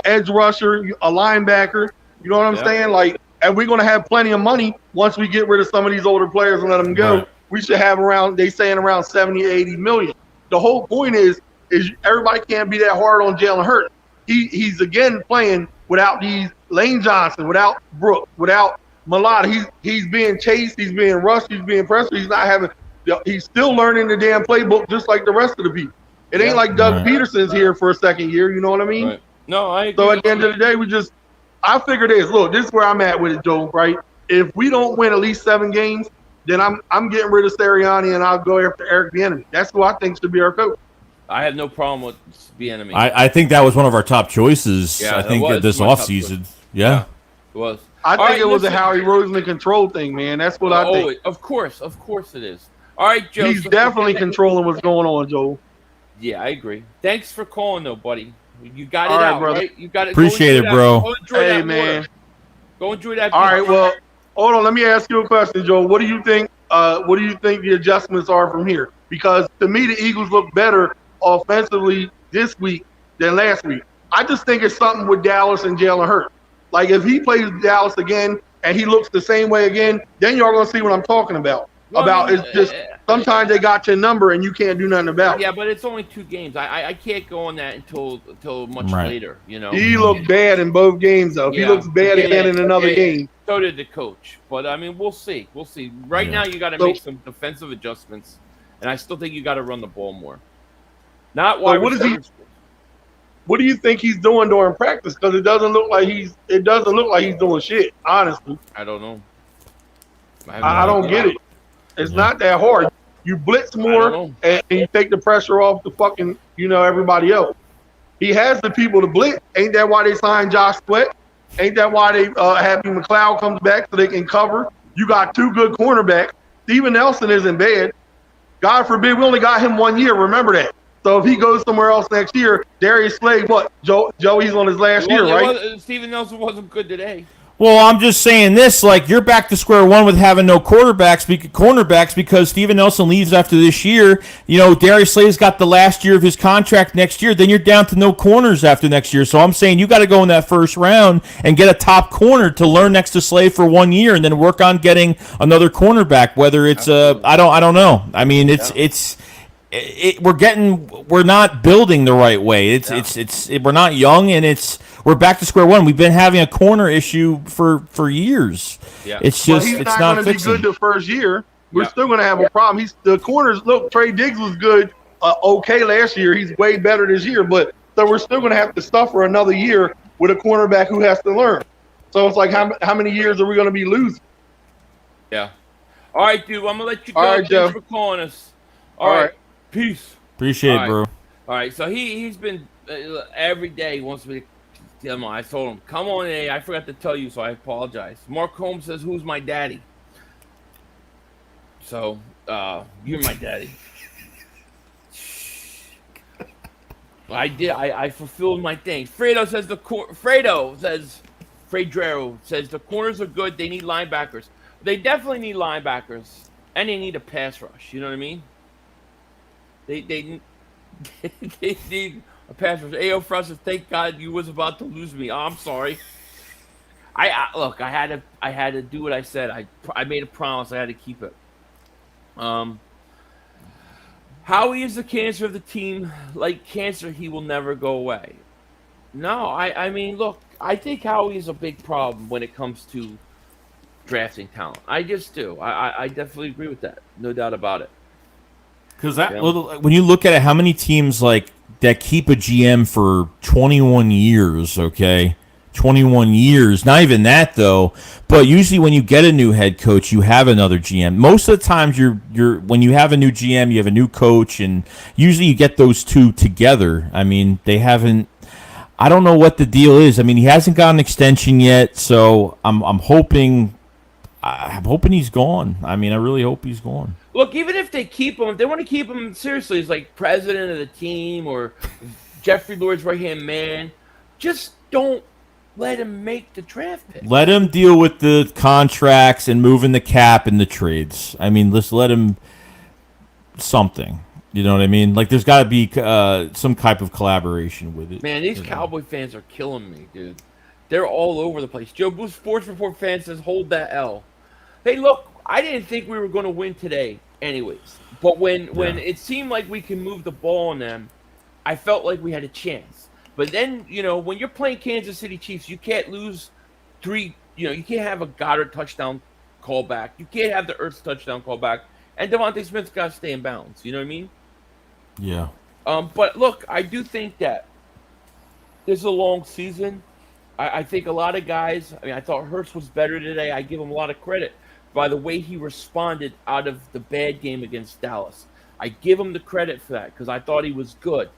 edge rusher, a linebacker. You know what I'm saying? Like, and we're gonna have plenty of money once we get rid of some of these older players and let them go. Right. We should have around 70, 80 million. The whole point is everybody can't be that hard on Jalen Hurts. He's again playing without these Lane Johnson, without Brooks, without Malata. He's being chased, he's being rushed, he's being pressed. He's still learning the damn playbook just like the rest of the people. It ain't like Doug Peterson's here for a second year. You know what I mean? Right. No, I agree. So at the end of the day, I figure this. Look, this is where I'm at with it, Joe. Right? If we don't win at least 7 games, then I'm getting rid of Sirianni and I'll go after Eric Bieniemy. That's who I think should be our coach. I have no problem with Bieniemy. I think that was one of our top choices. I think this offseason. Yeah, it was. I think it was a Howie Roseman control thing, man. That's what I think. Of course it is. All right, Joe. He's definitely controlling what's going on, Joe. Yeah, I agree. Thanks for calling, though, buddy. You got all it right, out, brother. Right? You got it. Appreciate it, bro. Hey, man. Go enjoy that. All right, well, hold on. Let me ask you a question, Joe. What do you think? What do you think the adjustments are from here? Because to me, the Eagles look better offensively this week than last week. I just think it's something with Dallas and Jalen Hurts. Like, if he plays Dallas again and he looks the same way again, then y'all gonna see what I'm talking about. It's just sometimes they got your number and you can't do nothing about it. Yeah, but it's only 2 games. I can't go on that until much later. You know. He looked bad in both games, though. Yeah. He looks bad again in another game. So did the coach. But I mean, we'll see. We'll see. Right now, you got to make some defensive adjustments, and I still think you got to run the ball more. Not why. What do you think he's doing during practice? Because it doesn't look like he's doing shit. Honestly, I don't know. I don't get it. It's not that hard. You blitz more and you take the pressure off the fucking everybody else. He has the people to blitz. Ain't that why they signed Josh Sweat? Ain't that why they Happy McLeod comes back so they can cover? You got 2 good cornerbacks. Steven Nelson isn't bad. God forbid we only got him 1 year. Remember that. So if he goes somewhere else next year, Darius Slade, Joey's on his last year, right? Steven Nelson wasn't good today. Well, I'm just saying this, like, you're back to square one with having no cornerbacks because Steven Nelson leaves after this year. Darius Slade's got the last year of his contract next year. Then you're down to no corners after next year. So I'm saying you got to go in that first round and get a top corner to learn next to Slade for 1 year and then work on getting another cornerback, whether it's I don't know. I mean, we're not building the right way. We're not young, and we're back to square one. We've been having a corner issue for years. Yeah. It's just he's it's not going to be good the first year. We're still going to have a problem. The corners look. Trey Diggs was good, okay last year. He's way better this year, but so we're still going to have to suffer another year with a cornerback who has to learn. So it's like how many years are we going to be losing? Yeah. All right, dude. I'm gonna let you go. All right, Thanks for calling us. All right. Peace. Appreciate it, bro. All right, so he's been every day he wants me to tell him. I told him, come on, I forgot to tell you, so I apologize. Mark Holmes says, who's my daddy? So, you're my daddy. I fulfilled my thing. Fredo says the corners are good. They need linebackers. They definitely need linebackers, and they need a pass rush. You know what I mean? They need a pass rush. A.O. Frost says, thank God you was about to lose me. Oh, I'm sorry. Look, I had to do what I said. I made a promise. I had to keep it. Howie is the cancer of the team. Like cancer, he will never go away. No, I mean, look, I think Howie is a big problem when it comes to drafting talent. I just do. I definitely agree with that. No doubt about it. Because when you look at it, how many teams that keep a GM for 21 years, okay? 21 years. Not even that, though. But usually when you get a new head coach, you have another GM. Most of the times when you have a new GM, you have a new coach, and usually you get those two together. I mean, they haven't. I don't know what the deal is. I mean, he hasn't got an extension yet, so I'm hoping he's gone. I mean, I really hope he's gone. Look, even if they keep him, if they want to keep him seriously as like president of the team or Jeffrey Lord's right-hand man, just don't let him make the draft pick. Let him deal with the contracts and moving the cap and the trades. I mean, let's let him something. You know what I mean? Like, there's got to be some type of collaboration with it. Man, these Cowboy fans are killing me, dude. They're all over the place. Joe Booth Sports Report fan says, hold that L. Hey, look, I didn't think we were going to win today anyways. But when it seemed like we can move the ball on them, I felt like we had a chance. But then, when you're playing Kansas City Chiefs, you can't lose you can't have a Goddard touchdown callback. You can't have the Ertz touchdown callback. And Devontae Smith's got to stay in bounds. You know what I mean? Yeah. But look, I do think that this is a long season. I think a lot of guys, I thought Hurts was better today. I give him a lot of credit by the way he responded out of the bad game against Dallas. I give him the credit for that because I thought he was good.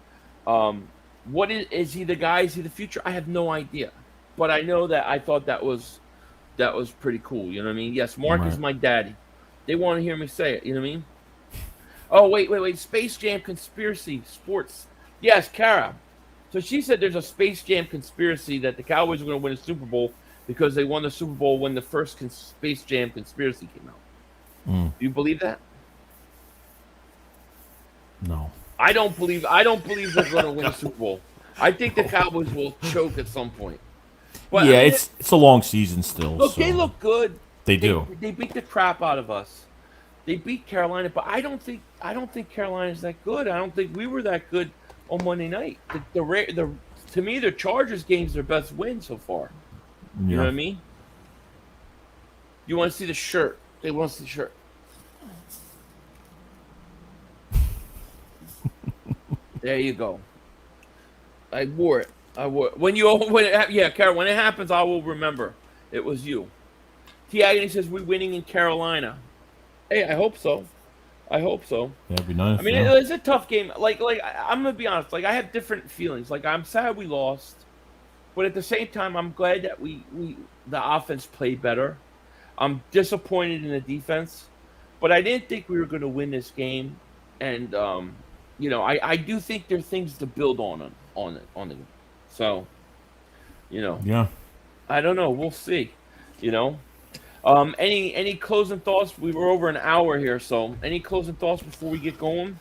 What is he the guy? Is he the future? I have no idea. But I know that I thought that was pretty cool. You know what I mean? Yes, Mark is my daddy. They want to hear me say it. You know what I mean? Oh, wait. Space Jam Conspiracy Sports. Yes, Kara. So she said there's a Space Jam conspiracy that the Cowboys are going to win a Super Bowl because they won the Super Bowl when the first Space Jam conspiracy came out. Do you believe that? No. I don't believe they're going to win a Super Bowl. I think the Cowboys will choke at some point. But yeah, it's a long season still. Look, they look good. They do. They beat the crap out of us. They beat Carolina, but I don't think Carolina's that good. I don't think we were that good on Monday night. To me, the Chargers game's their best win so far. You know what I mean? You want to see the shirt? They want to see the shirt. There you go. I wore it. Carol, when it happens, I will remember it was you. T. Agony says we're winning in Carolina. Hey, I hope so. Yeah, it'd be nice. I mean, it's a tough game. Like I'm gonna be honest. Like I have different feelings. Like I'm sad we lost, but at the same time, I'm glad that the offense played better. I'm disappointed in the defense, but I didn't think we were going to win this game, and I do think there are things to build on it. So, yeah, I don't know. We'll see. Any closing thoughts? We were over an hour here, so any closing thoughts before we get going?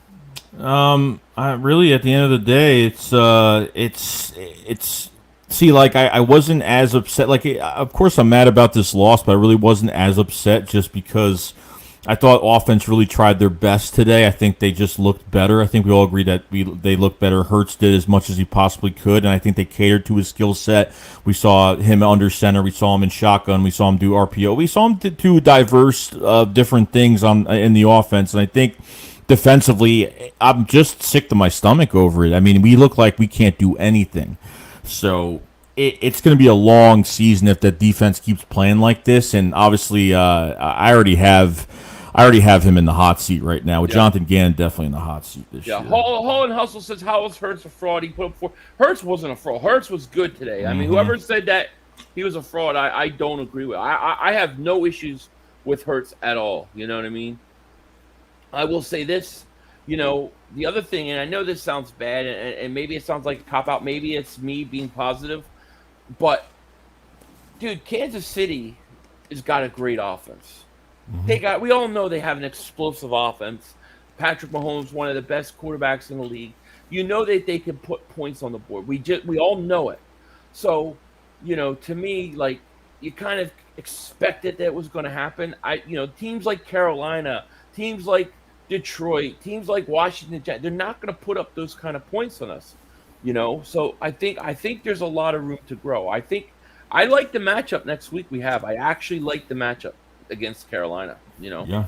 I really, at the end of the day, it's. See, like, I wasn't as upset. Like, of course, I'm mad about this loss, but I really wasn't as upset just because I thought offense really tried their best today. I think they just looked better. I think we all agree that they looked better. Hurts did as much as he possibly could, and I think they catered to his skill set. We saw him under center. We saw him in shotgun. We saw him do RPO. We saw him do diverse different things in the offense, and I think defensively, I'm just sick to my stomach over it. I mean, we look like we can't do anything. So it's going to be a long season if that defense keeps playing like this. And obviously, I already have him in the hot seat right now. With Jonathan Gannon definitely in the hot seat this year. Hall and Hustle says, how was Hurts a fraud? He put up 4. Hurts wasn't a fraud. Hurts was good today. I mean, whoever said that he was a fraud, I don't agree with. I have no issues with Hurts at all. You know what I mean? I will say this. The other thing, and I know this sounds bad, and maybe it sounds like a cop-out. Maybe it's me being positive. But, dude, Kansas City has got a great offense. We all know they have an explosive offense. Patrick Mahomes, one of the best quarterbacks in the league. You know that they can put points on the board. We all know it. So, to me, like, you kind of expected that was going to happen. Teams like Carolina, teams like Detroit, teams like Washington, they're not going to put up those kind of points on us, So I think there's a lot of room to grow. I like the matchup next week we have. I actually like the matchup against Carolina. Yeah.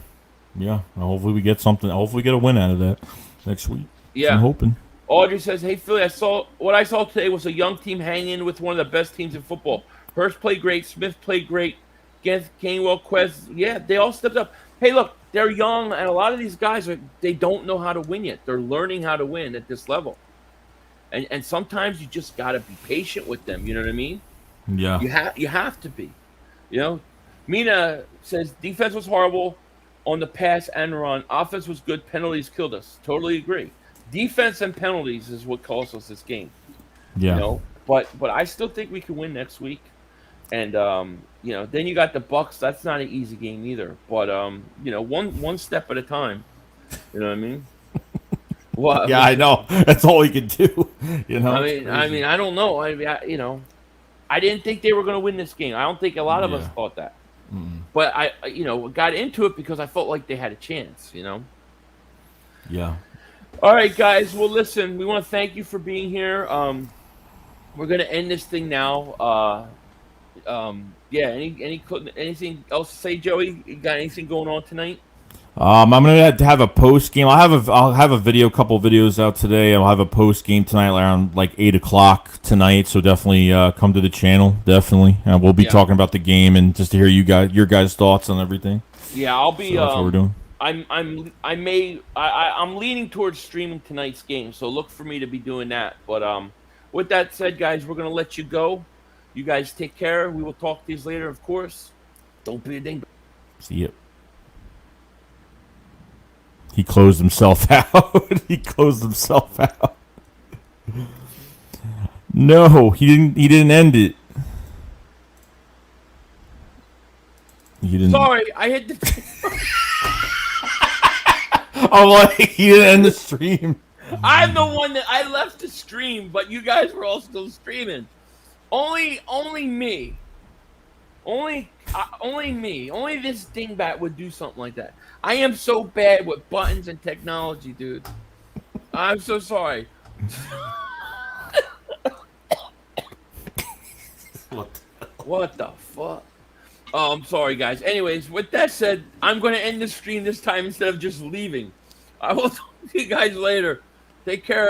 Well, hopefully we get something. Hopefully we get a win out of that next week. Yeah, I'm hoping. Audrey says, "Hey Philly, what I saw today was a young team hanging in with one of the best teams in football. Hurst played great. Smith played great. Gainwell, Quez, they all stepped up. Hey, look, they're young, and a lot of these guys they don't know how to win yet. They're learning how to win at this level, and sometimes you just got to be patient with them. You know what I mean? Yeah. You have to be. Mina says defense was horrible on the pass and run. Offense was good. Penalties killed us. Totally agree. Defense and penalties is what cost us this game. Yeah. But I still think we can win next week. And then you got the Bucks. That's not an easy game either. But one step at a time. You know what I mean? What? Yeah, I know. That's all he can do. I mean, I don't know. I didn't think they were going to win this game. I don't think a lot of us thought that. But I got into it because I felt like they had a chance. Yeah. All right, guys. Well, listen, we want to thank you for being here. We're going to end this thing now. Anything else to say, Joey? You got anything going on tonight? I'm gonna have a post game. I'll have a video, couple of videos out today. I'll have a post game tonight around like 8:00 tonight. So definitely come to the channel. Definitely, we'll be talking about the game and just to hear your guys' thoughts on everything. Yeah, I'll be. So that's what we're doing. I'm leaning towards streaming tonight's game, so look for me to be doing that. But with that said, guys, we're gonna let you go. You guys take care. We will talk to you later, of course. Don't be a dingbat. See you. He closed himself out. He closed himself out. No, he didn't end it. He didn't. Sorry, I hit the. I'm like, he didn't end the stream. I'm the one that I left the stream, but you guys were all still streaming. Only me. Only Only me, only this dingbat would do something like that. I am so bad with buttons and technology, dude. I'm so sorry. What the fuck? Oh, I'm sorry, guys. Anyways, with that said, I'm going to end the stream this time instead of just leaving. I will talk to you guys later. Take care.